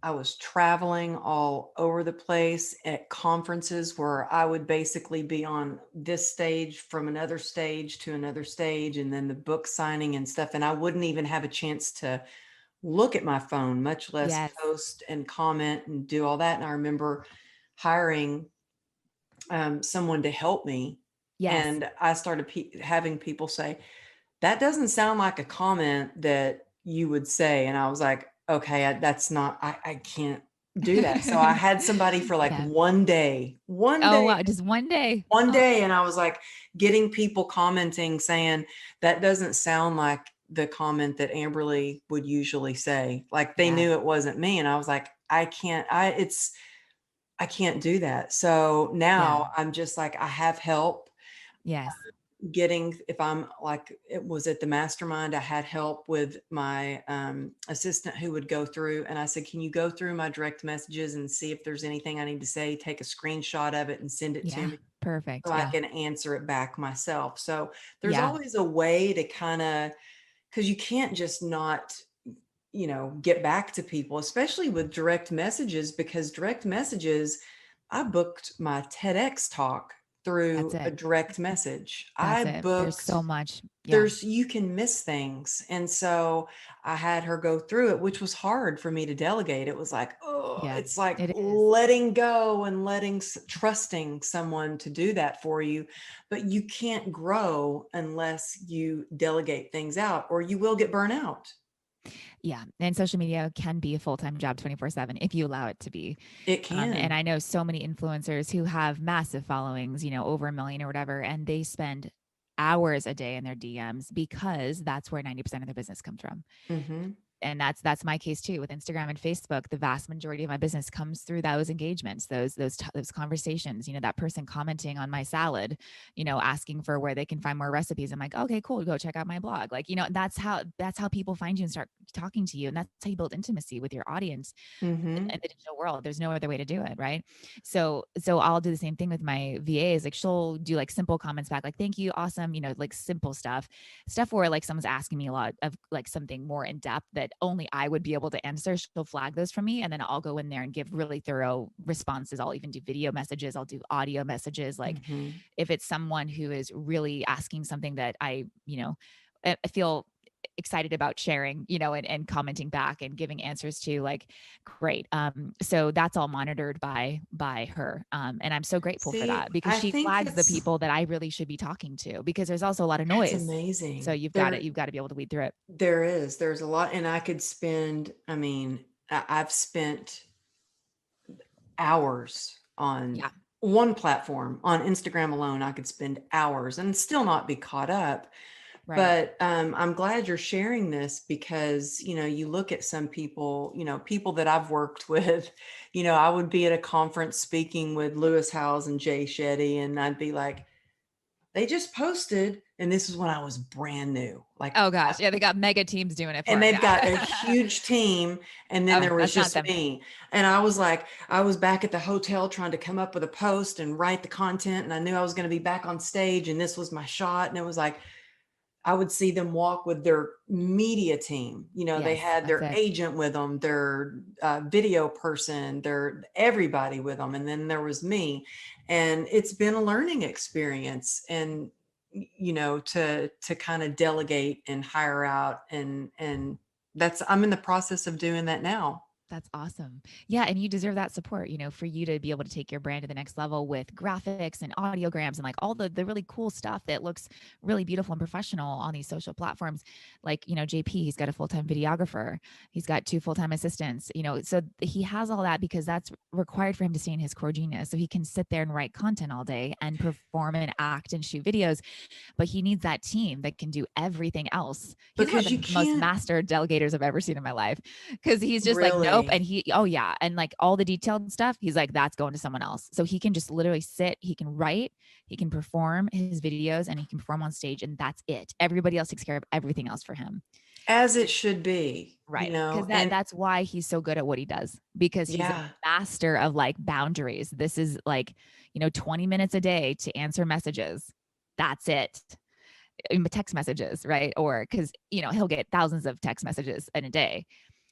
I was traveling all over the place at conferences where I would basically be on this stage from another stage to another stage, and then the book signing and stuff. And I wouldn't even have a chance to look at my phone, much less Yes. post and comment and do all that. And I remember hiring someone to help me. Yes. And I started having people say, that doesn't sound like a comment that you would say. And I was like, okay, that's not, I can't do that. So I had somebody for like Yeah. one Oh, day, wow. Just one day. one Oh, day. And I was like getting people commenting saying, that doesn't sound like the comment that Amberly would usually say. Like they yeah. knew it wasn't me. And I was like, I can't do that. So Yeah. now I'm just like, I have help Yes. getting, if I'm like, it was at the mastermind, I had help with my assistant who would go through, and I said, can you go through my direct messages and see if there's anything I need to say, take a screenshot of it and send it to Yeah. me Perfect. so I Yeah. can answer it back myself. So there's Yeah. always a way to kind of, because you can't just not, get back to people, especially with direct messages, because direct messages, I booked my TEDx talk through That's a it. direct message. I That's it. There's booked so much. Yeah. there's you can miss things. And so I had her go through it, which was hard for me to delegate. It was like, oh, Yeah, it's like it is. letting go and trusting someone to do that for you. But you can't grow unless you delegate things out, or you will get burnt out. Yeah. And social media can be a full-time job 24/7 if you allow it to be. It And can. I know so many influencers who have massive followings, over a million or whatever, and they spend hours a day in their DMs because that's where 90% of their business comes from. Hmm. And that's my case too with Instagram and Facebook. The vast majority of my business comes through those engagements, those conversations. That person commenting on my salad, asking for where they can find more recipes. I'm like, okay, cool, go check out my blog. Like, that's how people find you and start talking to you, and that's how you build intimacy with your audience Hmm. in the digital world. There's no other way to do it, right? So I'll do the same thing with my VAs. Like, she'll do like simple comments back, like thank you, awesome, like simple stuff where like someone's asking me a lot of like something more in depth that only I would be able to answer. She'll flag those for me, and then I'll go in there and give really thorough responses. I'll even do video messages, I'll do audio messages. Like, Hmm. if it's someone who is really asking something that I feel excited about sharing, and commenting back and giving answers to, like, great. So that's all monitored by her. And I'm so grateful for See, that because I she think flags the people that I really should be talking to, because there's also a lot of that's noise. So amazing. you've got to be able to weed through it. There's a lot, and I could spend, I mean, I've spent hours on Yeah. one platform. On Instagram alone, I could spend hours and still not be caught up. Right. But I'm glad you're sharing this, because, you look at some people, people that I've worked with, I would be at a conference speaking with Lewis Howes and Jay Shetty, and I'd be like, they just posted, and this is when I was brand new. Like, Oh gosh. Yeah. They got mega teams doing it for and them. they've got a Yeah. huge team, and then Oh, there was that's not just them. me. And I was like, I was back at the hotel trying to come up with a post and write the content, and I knew I was going to be back on stage, and this was my shot. And it was like, I would see them walk with their media team. They Yes. had That's their it. agent with them, their video person, their everybody with them, and then there was me. And it's been a learning experience, and to kind of delegate and hire out, and that's I'm in the process of doing that now. That's awesome. Yeah, and you deserve that support, for you to be able to take your brand to the next level with graphics and audiograms and like all the really cool stuff that looks really beautiful and professional on these social platforms. Like, JP, he's got a full-time videographer. He's got two full-time assistants, so he has all that because that's required for him to stay in his core genius. So he can sit there and write content all day and perform and act and shoot videos, but he needs that team that can do everything else. He's one of Because you the most can't master delegators I've ever seen in my life, because he's just like, nope. really. And oh yeah. And like all the detailed stuff, he's like, that's going to someone else. So he can just literally sit, he can write, he can perform his videos, and he can perform on stage. And that's it. Everybody else takes care of everything else for him. As it should be, Right. Because and that's why he's so good at what he does, because he's a yeah. master of like boundaries. This is like, 20 minutes a day to answer messages. That's it. Text messages, right? Or because, he'll get thousands of text messages in a day.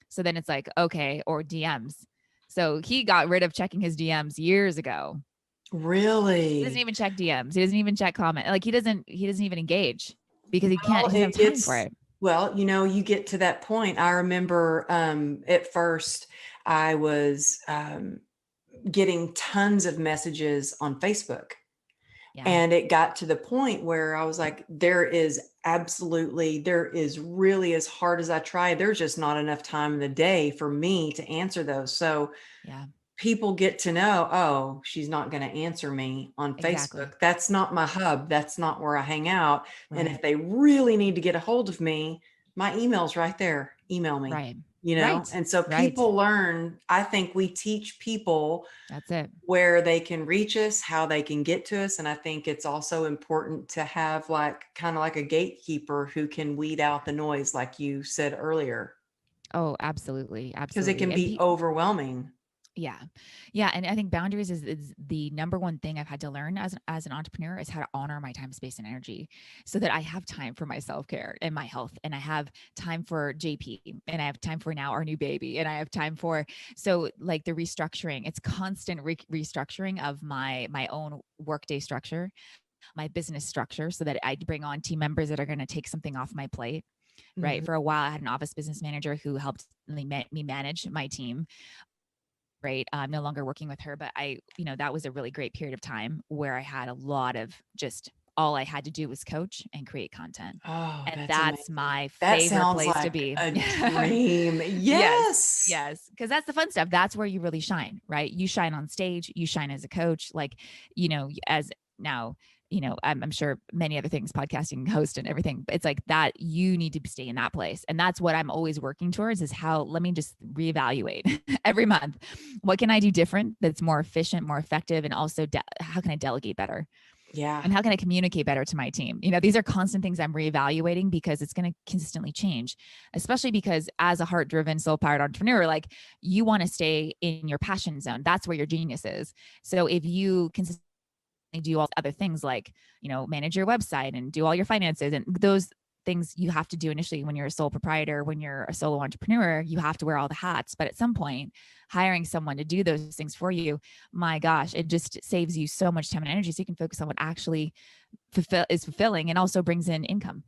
So then it's like, okay, or DMs. So he got rid of checking his DMs years ago. He doesn't Really. even check DMs. He doesn't even check comment. Like, he doesn't even engage because Well, he doesn't have it time for gets it. well, you get to that point. I remember at first I was getting tons of messages on Facebook. Yeah. And it got to the point where I was like, there is really, as hard as I try, there's just not enough time in the day for me to answer those. So Yeah. people get to know, oh, she's not going to answer me on Exactly. Facebook. That's not my hub. That's not where I hang out. And if Right. they really need to get a hold of me, my email's right there. Email me, Right. And so Right. people learn. I think we teach people That's it. where they can reach us, how they can get to us. And I think it's also important to have like kind of like a gatekeeper who can weed out the noise, like you said earlier, Oh, absolutely. because it Absolutely. can And be overwhelming. Yeah. Yeah. And I think boundaries is the number one thing I've had to learn as an entrepreneur is how to honor my time, space, and energy so that I have time for my self-care and my health. And I have time for JP and I have time for now our new baby. And I have time for, so like the restructuring, it's constant restructuring of my own workday structure, my business structure, so that I bring on team members that are going to take something off my plate. Right. Mhm. For a while, I had an office business manager who helped me manage my team. Great. I'm no longer working with her, but that was a really great period of time where I had a lot of just all I had to do was coach and create content. Oh, And that's that's amazing. my That favorite sounds place to like be. a dream. Yes. Yes. Yes. Cause that's the fun stuff. That's where you really shine, right? You shine on stage, you shine as a coach, like, as now, I'm sure many other things, podcasting, host, and everything. But it's like that you need to stay in that place. And that's what I'm always working towards is how, let me just reevaluate every month. What can I do different that's more efficient, more effective? And also, how can I delegate better? Yeah. And how can I communicate better to my team? These are constant things I'm reevaluating because it's going to consistently change, especially because as a heart driven, soul powered entrepreneur, like you want to stay in your passion zone. That's where your genius is. So if you consistently do all other things like, manage your website and do all your finances and those things you have to do initially when you're a sole proprietor, when you're a solo entrepreneur, you have to wear all the hats. But at some point, hiring someone to do those things for you, my gosh, it just saves you so much time and energy so you can focus on what actually is fulfilling and also brings in income.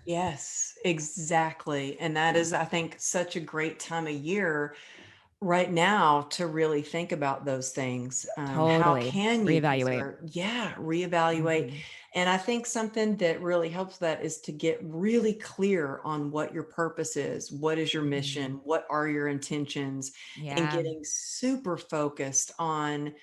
Yes, exactly. And that is, I think, such a great time of year right now to really think about those things. How Totally. can you Reevaluate. conserve? Yeah, reevaluate. Mm-hmm. And I think something that really helps that is to get really clear on what your purpose is. What is your Mm-hmm. mission? What are your intentions? And Yeah. getting super focused on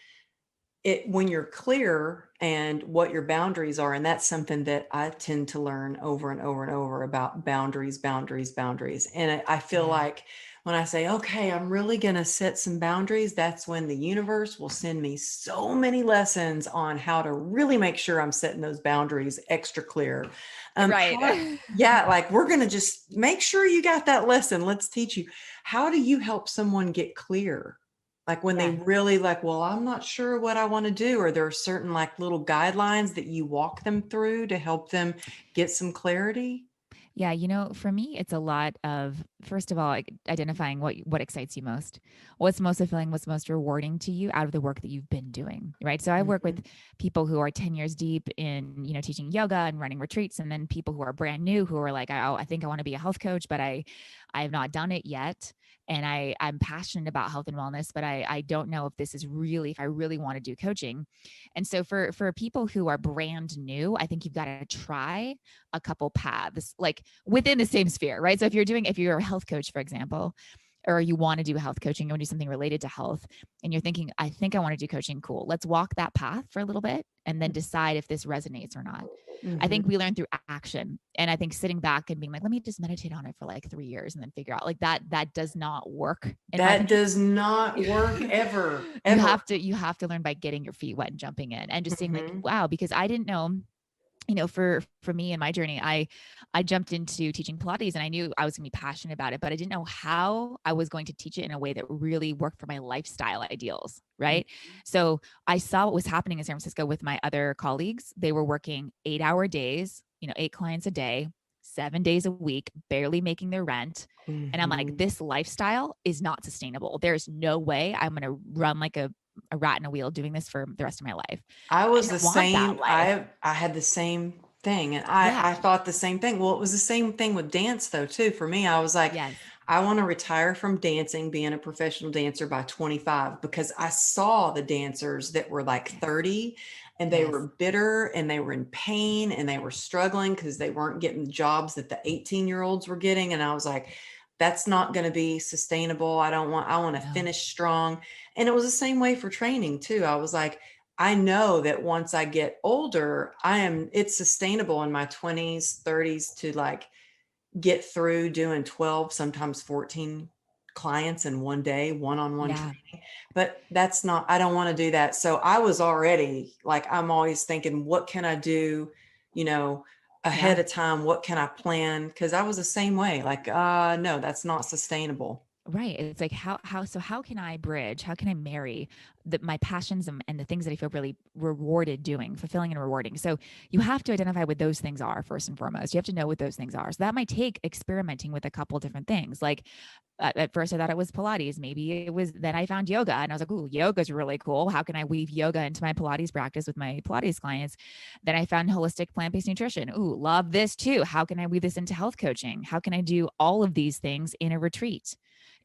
it when you're clear and what your boundaries are. And that's something that I tend to learn over and over and over about boundaries, boundaries, boundaries. And I feel Yeah. like when I say, okay, I'm really going to set some boundaries, that's when the universe will send me so many lessons on how to really make sure I'm setting those boundaries extra clear. Right. Yeah, like we're going to just make sure you got that lesson. Let's teach you. How do you help someone get clear? Like when they Yeah. really like, well, I'm not sure what I want to do, or there are certain like little guidelines that you walk them through to help them get some clarity. Yeah, for me, it's a lot of first of all, identifying what excites you most, what's most fulfilling, what's most rewarding to you out of the work that you've been doing, right? So I work Mhm. with people who are 10 years deep in teaching yoga and running retreats, and then people who are brand new who are like, I think I want to be a health coach, but I have not done it yet, and I'm passionate about health and wellness, but I don't know if this is really if I really want to do coaching, and so for people who are brand new, I think you've got to try a couple paths like within the same sphere, right? So if you're a health coach, for example, or you want to do health coaching, you want to do something related to health, and you're thinking, I think I want to do coaching, cool. Let's walk that path for a little bit and then decide if this resonates or not. I Mhm. think we learn through action. And I think sitting back and being like, let me just meditate on it for like 3 years and then figure out like that does not work, in my That opinion. does not work ever, you ever. have to you have to learn by getting your feet wet and jumping in and just seeing like, Mhm. wow, because I didn't know, for me and my journey, I jumped into teaching Pilates and I knew I was going to be passionate about it, but I didn't know how I was going to teach it in a way that really worked for my lifestyle ideals, Mhm. right? So I saw what was happening in San Francisco with my other colleagues. They were working 8-hour days, 8 clients a day, 7 days a week, barely making their rent. And I'm like, Mhm. this lifestyle is not sustainable. There's no way I'm going to run like a rat in a wheel doing this for the rest of my life. I I was the didn't want that same. life. I had the same thing, and Yeah. I thought the same thing. Well, it was the same thing with dance though too. For me, I was like, Yes. I want to retire from dancing, being a professional dancer by 25, because I saw the dancers that were like Yes. 30 and they Yes. were bitter and they were in pain and they were struggling because they weren't getting the jobs that the 18-year-olds were getting. And I was like, that's not going to be sustainable. I want to No. finish strong. And it was the same way for training too. I was like, I know that once I get older, it's sustainable in my 20s, 30s to like get through doing 12, sometimes 14 clients in one day, one-on-one Yeah. training. But that's not, I don't want to do that. So I was already like, I'm always thinking, what can I do, you know, ahead Yeah. of time? What can I plan? Because I was the same way. Like, no, that's not sustainable. Right. It's like so how can I bridge? How can I marry my passions and the things that I feel really rewarded doing, fulfilling and rewarding? So you have to identify what those things are first and foremost. You have to know what those things are. So that might take experimenting with a couple different things. Like at first I thought it was Pilates. Maybe it was, then I found yoga and I was like, ooh, yoga's really cool. How can I weave yoga into my Pilates practice with my Pilates clients? Then I found holistic plant-based nutrition. Ooh, love this too. How can I weave this into health coaching? How can I do all of these things in a retreat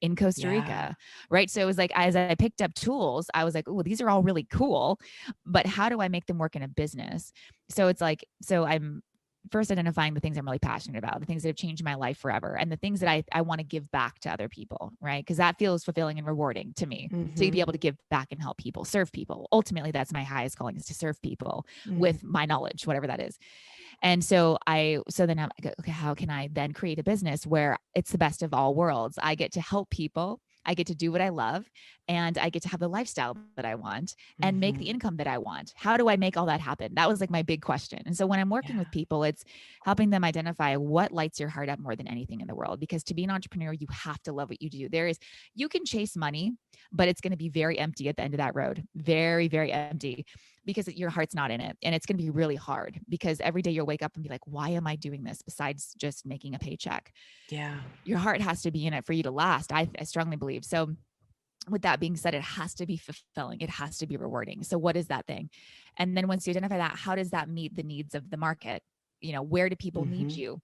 in Costa Yeah. Rica? Right. So it was like, as I picked up tools, I was like, oh, these are all really cool, but how do I make them work in a business? So it's like, so I'm first identifying the things I'm really passionate about, the things that have changed my life forever, and the things that I want to give back to other people, right? Because that feels fulfilling and rewarding to me to be Mm-hmm. able to give back and help people, serve people. Ultimately, that's my highest calling, is to serve people with my knowledge, whatever that is. And so then I'm like, okay, how can I then create a business where it's the best of all worlds? I get to help people. I get to do what I love, and I get to have the lifestyle that I want and make Mm-hmm. the income that I want. How do I make all that happen? That was like my big question. And so when I'm working Yeah. with people, it's helping them identify what lights your heart up more than anything in the world. Because to be an entrepreneur, you have to love what you do. You can chase money, but it's going to be very empty at the end of that road. Very, very empty, because your heart's not in it. And it's going to be really hard because every day you'll wake up and be like, why am I doing this besides just making a paycheck? Yeah. Your heart has to be in it for you to last. I strongly believe. So with that being said, it has to be fulfilling. It has to be rewarding. So what is that thing? And then once you identify that, how does that meet the needs of the market? Where do people need Mm-hmm. you?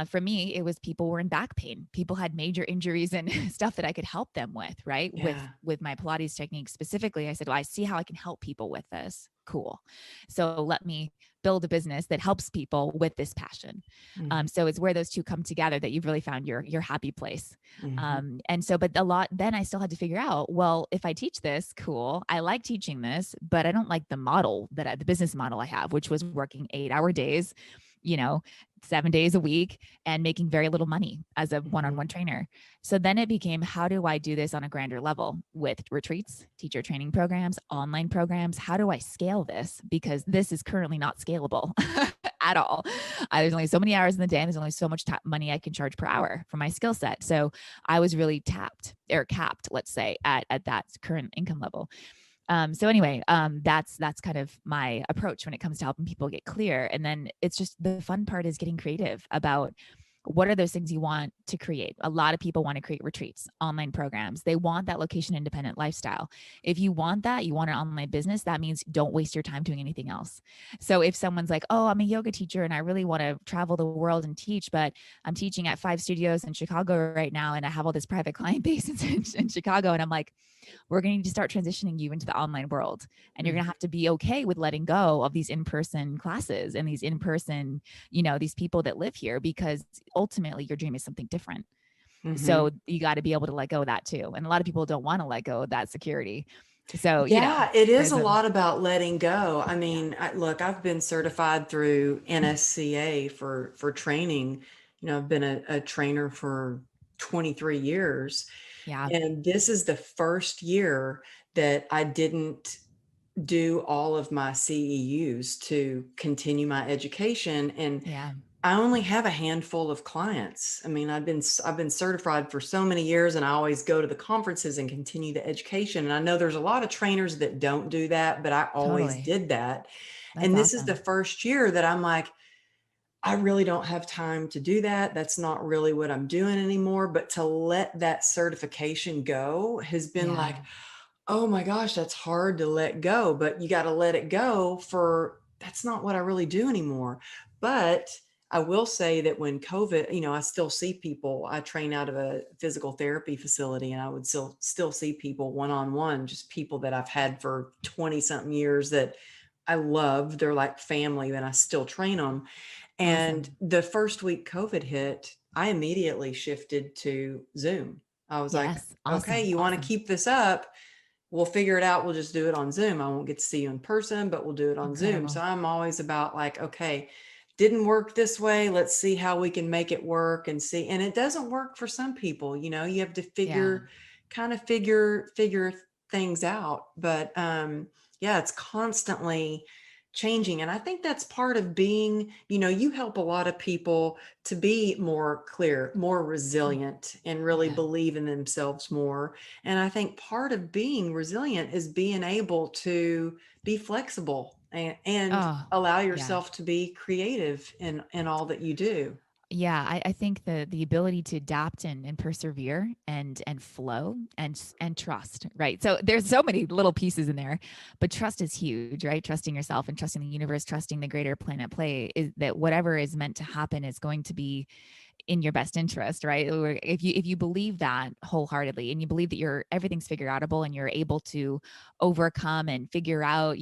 For me, it was people were in back pain. People had major injuries and stuff that I could help them with, right? With Yeah. with my Pilates technique specifically, I said, well, I see how I can help people with this. Cool. So let me build a business that helps people with this passion. Mm-hmm. So it's where those two come together that you've really found your happy place. Mm-hmm. And so, but a lot, then I still had to figure out, well, if I teach this, cool, I like teaching this, but I don't like the model the business model I have, which was working 8-hour days, you know, 7 days a week and making very little money as a Mm-hmm. one-on-one trainer. So then it became, how do I do this on a grander level with retreats, teacher training programs, online programs? How do I scale this? Because this is currently not scalable at all. There's only so many hours in the day, and there's only so much money I can charge per hour for my skill set. So I was really tapped or capped, let's say, at that current income level. So anyway, that's kind of my approach when it comes to helping people get clear. And then it's just, the fun part is getting creative about what are those things you want to create. A lot of people want to create retreats, online programs. They want that location independent lifestyle. If you want that, you want an online business, that means don't waste your time doing anything else. So if someone's like, oh, I'm a yoga teacher and I really want to travel the world and teach, but I'm teaching at 5 studios in Chicago right now, and I have all this private client base in Chicago, and I'm like, we're going to need to start transitioning you into the online world. And you're going to Mm-hmm. have to be okay with letting go of these in-person classes and these in-person, these people that live here, because ultimately your dream is something different. Mm-hmm. So you got to be able to let go of that too. And a lot of people don't want to let go of that security. So, Yeah, it is there's a a, lot about letting go. I yeah, mean, look, I've been certified through NSCA for training. I've been a trainer for 23 years, yeah, and this is the first year that I didn't do all of my CEUs to continue my education. And yeah, I only have a handful of clients. I mean, I've been certified for so many years, and I always go to the conferences and continue the education. And I know there's a lot of trainers that don't do that, but I always totally. did that. That's And this is the awesome. first year that I'm like, I really don't have time to do that. That's not really what I'm doing anymore. But to let that certification go has been Yeah, like, oh my gosh, that's hard to let go, but you got to let it go for that's not what I really do anymore. But I will say that when COVID, I still see people. I train out of a physical therapy facility, and I would still see people one on one, just people that I've had for 20 something years that I love. They're like family, and I still train them. And awesome. the first week COVID hit, I immediately shifted to Zoom. I was like, Yes, okay, awesome, you want to awesome. keep this up? We'll figure it out. We'll just do it on Zoom. I won't get to see you in person, but we'll do it on Zoom. Incredible. So I'm always about like, okay, didn't work this way. Let's see how we can make it work and see. And it doesn't work for some people, you have to Yeah. figure things out. But yeah, it's constantly changing. And I think that's part of being, you help a lot of people to be more clear, more Mm. resilient, and really Yeah. believe in themselves more. And I think part of being resilient is being able to be flexible and Oh, allow yeah. yourself to be creative in all that you do. Yeah, I think the ability to adapt and persevere and flow and trust, right? So there's so many little pieces in there, but trust is huge, right? Trusting yourself and trusting the universe, trusting the greater planet play is that whatever is meant to happen is going to be in your best interest, right? Or if you believe that wholeheartedly and you believe that you're everything's figure outable and you're able to overcome and figure out,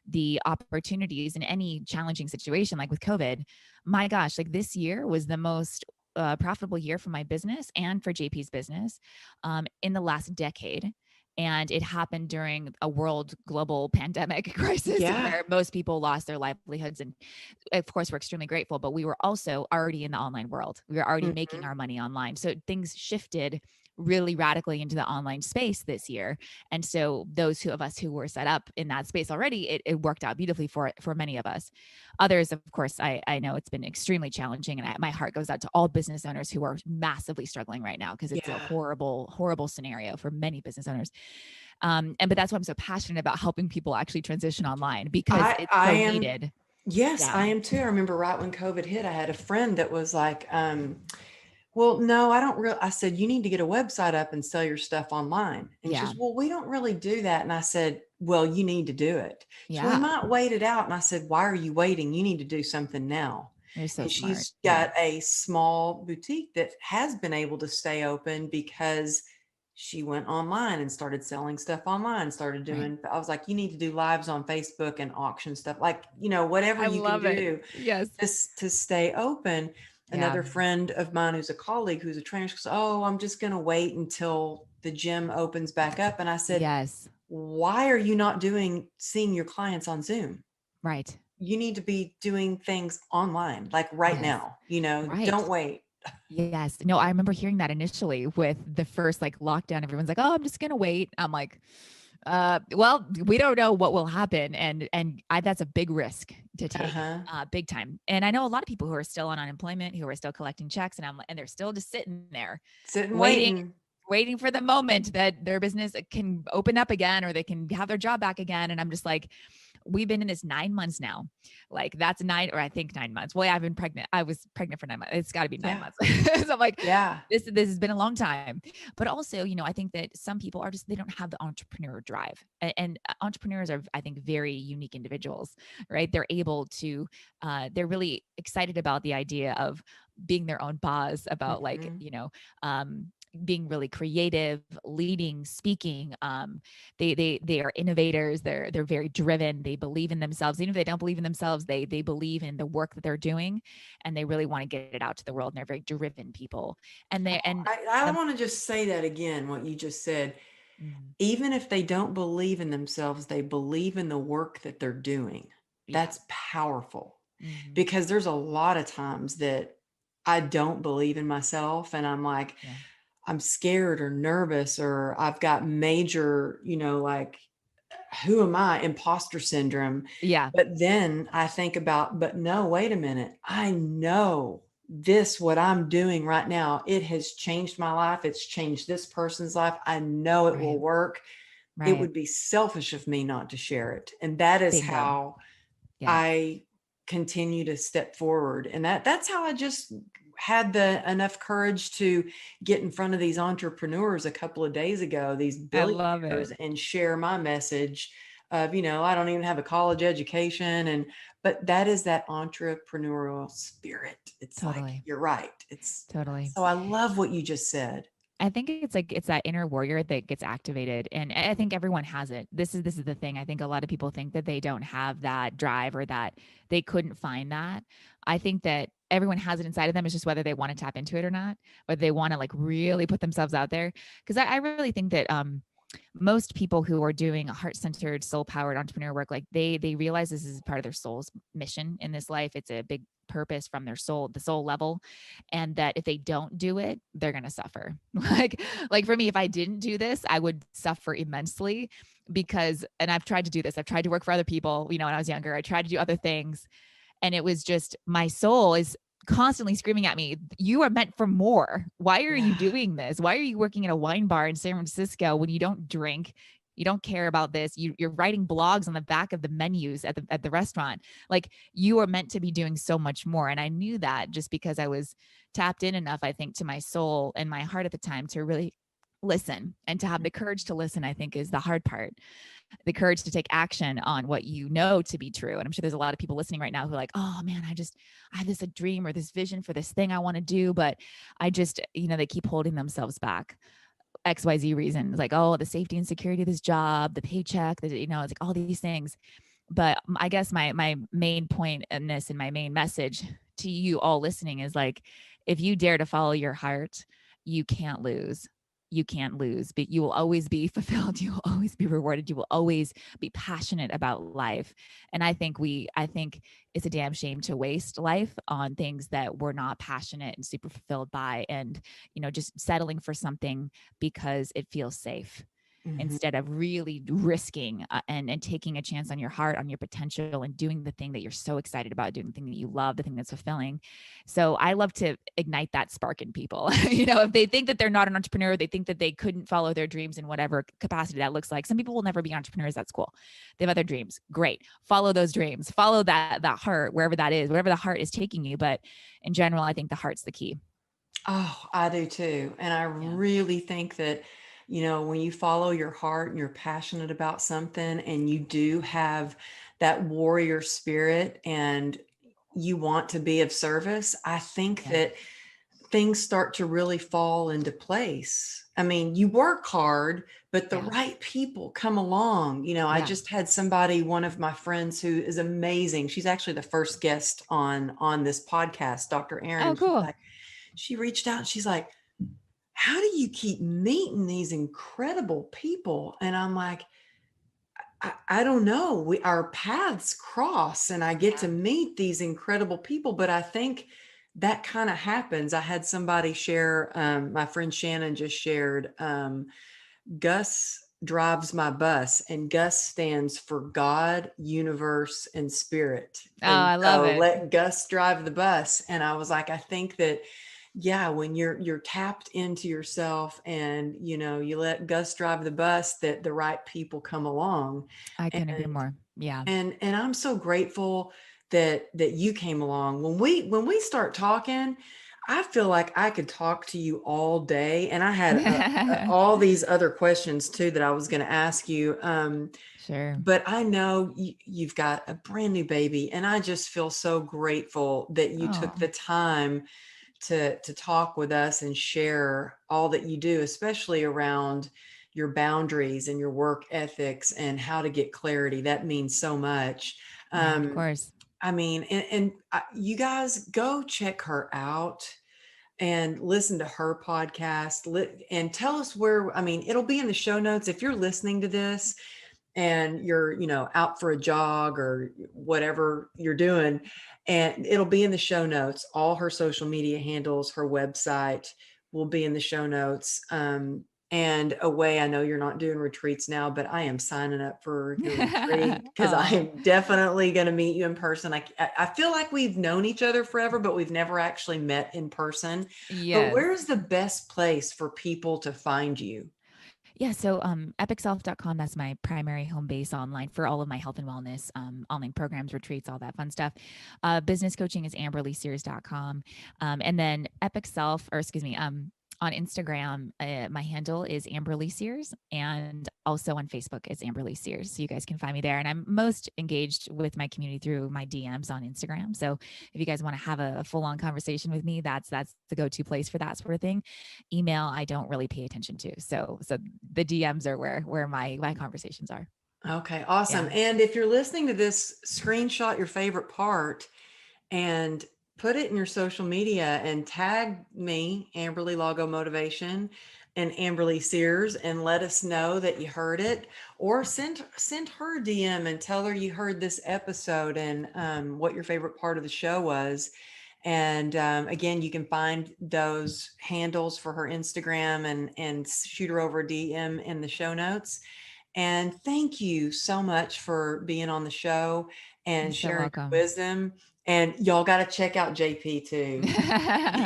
the opportunities in any challenging situation like with COVID, my gosh, like this year was the most profitable year for my business and for JP's business in the last decade. And it happened during a world global pandemic crisis Yeah. where most people lost their livelihoods. And of course, we're extremely grateful, but we were also already in the online world. We were already making Mhm. our money online. So things shifted really radically into the online space this year. And so those of us who were set up in that space already, it worked out beautifully for many of us. Others, of course, I know it's been extremely challenging. And my heart goes out to all business owners who are massively struggling right now because it's a Yeah. horrible, horrible scenario for many business owners. But that's why I'm so passionate about helping people actually transition online because I it's I so am needed. Yes, Yeah. I am too. I remember right when COVID hit, I had a friend that was like, well, no, I don't really. I said, you need to get a website up and sell your stuff online. And she Yeah. says, well, we don't really do that. And I said, well, you need to do it. So we Yeah. might wait it out. And I said, why are you waiting? You need to do something now. You're so And smart. she's Yeah. got a small boutique that has been able to stay open because she went online and started selling stuff online, started Right. doing, I was like, you need to do lives on Facebook and auction stuff, like, whatever I you can love it. do Yes. just to stay open. Yeah. Another friend of mine who's a colleague who's a trainer, she goes, oh, I'm just going to wait until the gym opens back up. And I said, Yes. why are you not seeing your clients on Zoom? Right. You need to be doing things online, like right Yes. now, Right. don't wait. Yes. No, I remember hearing that initially with the first like lockdown. Everyone's like, "Oh, I'm just gonna wait." I'm like, well, we don't know what will happen, and that's a big risk to take, Uh-huh. big time. And I know a lot of people who are still on unemployment, who are still collecting checks, and they're still just sitting there, Sitting waiting, waiting. waiting for the moment that their business can open up again or they can have their job back again. And I'm just like, we've been in this 9 months now. Like that's nine, or I think 9 months. Well, yeah, I've been pregnant. I was pregnant for 9 months. It's got to be nine Yeah. months. So I'm like, Yeah. this has been a long time. But also, I think that some people are just they don't have the entrepreneur drive, and entrepreneurs are, I think, very unique individuals, right? They're able to, they're really excited about the idea of being their own boss, about like Mhm. being really creative, leading, speaking. They are innovators. They're very driven. They believe in themselves. Even if they don't believe in themselves, they believe in the work that they're doing, and they really want to get it out to the world. And they're very driven people. And they and I the want to just say that again, what you just said. Mhm. Even if they don't believe in themselves, they believe in the work that they're doing. Yeah. That's powerful Hmm. because there's a lot of times that I don't believe in myself and I'm like, Yeah. I'm scared or nervous or I've got major, like, who am I? Imposter syndrome. Yeah. But then I think about, but no, wait a minute. I know what I'm doing right now, it has changed my life. It's changed this person's life. I know it will Right. work. It Right. would be selfish of me not to share it. And that is Bingo. how Yeah. I continue to step forward. And that's how I just had the enough courage to get in front of these entrepreneurs a couple of days ago, these I love it. billionaires, and share my message of, I don't even have a college education. But that is that entrepreneurial spirit. It's like, Totally. you're right. It's Totally. so I love what you just said. I think it's like it's that inner warrior that gets activated, and I think everyone has it. This is the thing. I think a lot of people think that they don't have that drive or that they couldn't find that. I think that everyone has it inside of them. It's just whether they want to tap into it or not, whether they want to like really put themselves out there. Because I really think that most people who are doing heart-centered, soul-powered entrepreneur work, like they realize this is part of their soul's mission in this life. It's a big purpose from their soul, the soul level, and that if they don't do it, they're going to suffer. Like for me, if I didn't do this, I would suffer immensely because, and I've tried to do this. I've tried to work for other people, when I was younger. I tried to do other things, and it was just, my soul is constantly screaming at me, you are meant for more. Why are you Yeah. doing this? Why are you working at a wine bar in San Francisco when you don't drink? You don't care about this. You're writing blogs on the back of the menus at the restaurant. Like, you are meant to be doing so much more. And I knew that just because I was tapped in enough, I think, to my soul and my heart at the time to really listen, and to have the courage to listen, I think, is the hard part. The courage to take action on what you know to be true. And I'm sure there's a lot of people listening right now who are like, oh man, I have this a dream or this vision for this thing I want to do, but I just, they keep holding themselves back. XYZ reasons, like, oh, the safety and security of this job, the paycheck, it's like all these things. But I guess my main point in this, and my main message to you all listening, is like, if you dare to follow your heart, you can't lose. You can't lose, but you will always be fulfilled. You will always be rewarded. You will always be passionate about life. And I think it's a damn shame to waste life on things that we're not passionate and super fulfilled by, and, just settling for something because it feels safe, Mhm. instead of really risking, and taking a chance on your heart, on your potential, and doing the thing that you're so excited about, doing the thing that you love, the thing that's fulfilling. So I love to ignite that spark in people. If they think that they're not an entrepreneur, they think that they couldn't follow their dreams in whatever capacity that looks like. Some people will never be entrepreneurs. That's cool. They have other dreams. Great. Follow those dreams. Follow that heart, wherever that is, wherever the heart is taking you. But in general, I think the heart's the key. Oh, I do too. And I Yeah. really think that, when you follow your heart and you're passionate about something and you do have that warrior spirit and you want to be of service, I think Yeah. that things start to really fall into place. I mean, you work hard, but the Yeah. right people come along. I Yeah. just had somebody, one of my friends who is amazing. She's actually the first guest on this podcast, Dr. Erin, Oh, and cool. she reached out and she's like, how do you keep meeting these incredible people? And I'm like, I don't know. Our paths cross and I get Yeah. to meet these incredible people, but I think that kind of happens. I had somebody share, my friend Shannon just shared, Gus drives my bus, and Gus stands for God, universe, and spirit. Oh, And I love so it. let Gus drive the bus. And I was like, I think that, yeah, when you're tapped into yourself and you let Gus drive the bus, that the right people come along. I couldn't agree And more. Yeah. and I'm so grateful that you came along. When we start talking, I feel like I could talk to you all day, and I had all these other questions too that I was going to ask you. Sure. But I know you've got a brand new baby, and I just feel so grateful that you took Oh, the time to talk with us and share all that you do, especially around your boundaries and your work ethics and how to get clarity. That means so much. yeah, of Um, course. I mean, you guys go check her out and listen to her podcast and tell us where. I mean, it'll be in the show notes if you're listening to this and you're out for a jog or whatever you're doing, and it'll be in the show notes. All her social media handles, her website will be in the show notes. And away, I know you're not doing retreats now, but I am signing up for your retreat because I Oh, am definitely going to meet you in person. I feel like we've known each other forever, but we've never actually met in person. But yes. where's the best place for people to find you? Yeah. So epicself.com, that's my primary home base online for all of my health and wellness, online programs, retreats, all that fun stuff. Business coaching is amberlysears.com. And then Epic Self, or excuse me, on Instagram, my handle is Amberly Sears, and also on Facebook it's Amberly Sears. So you guys can find me there. And I'm most engaged with my community through my DMs on Instagram. So if you guys want to have a full on conversation with me, that's the go to place for that sort of thing. Email, I don't really pay attention to. So the DMs are where my conversations are. Okay, Yeah. awesome. And if you're listening to this, screenshot your favorite part and put it in your social media and tag me, Amberly Lago Motivation. and Amberly Sears and let us know that you heard it, or send her a DM and tell her you heard this episode and what your favorite part of the show was. And again, you can find those handles for her Instagram and shoot her over a DM in the show notes. And thank you so much for being on the show You're and so sharing welcome. your wisdom. And y'all got to check out JP too.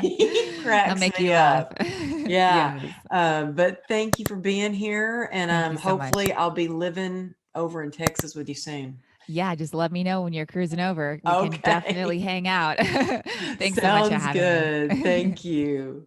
He I'll cracks make you me laugh. up. Yeah. Yes. But thank you for being here. And Thank you so much. hopefully I'll be living over in Texas with you soon. Yeah, just let me know when you're cruising over. We can definitely Okay. hang out. Thanks so much for Sounds having me. good. Thank you.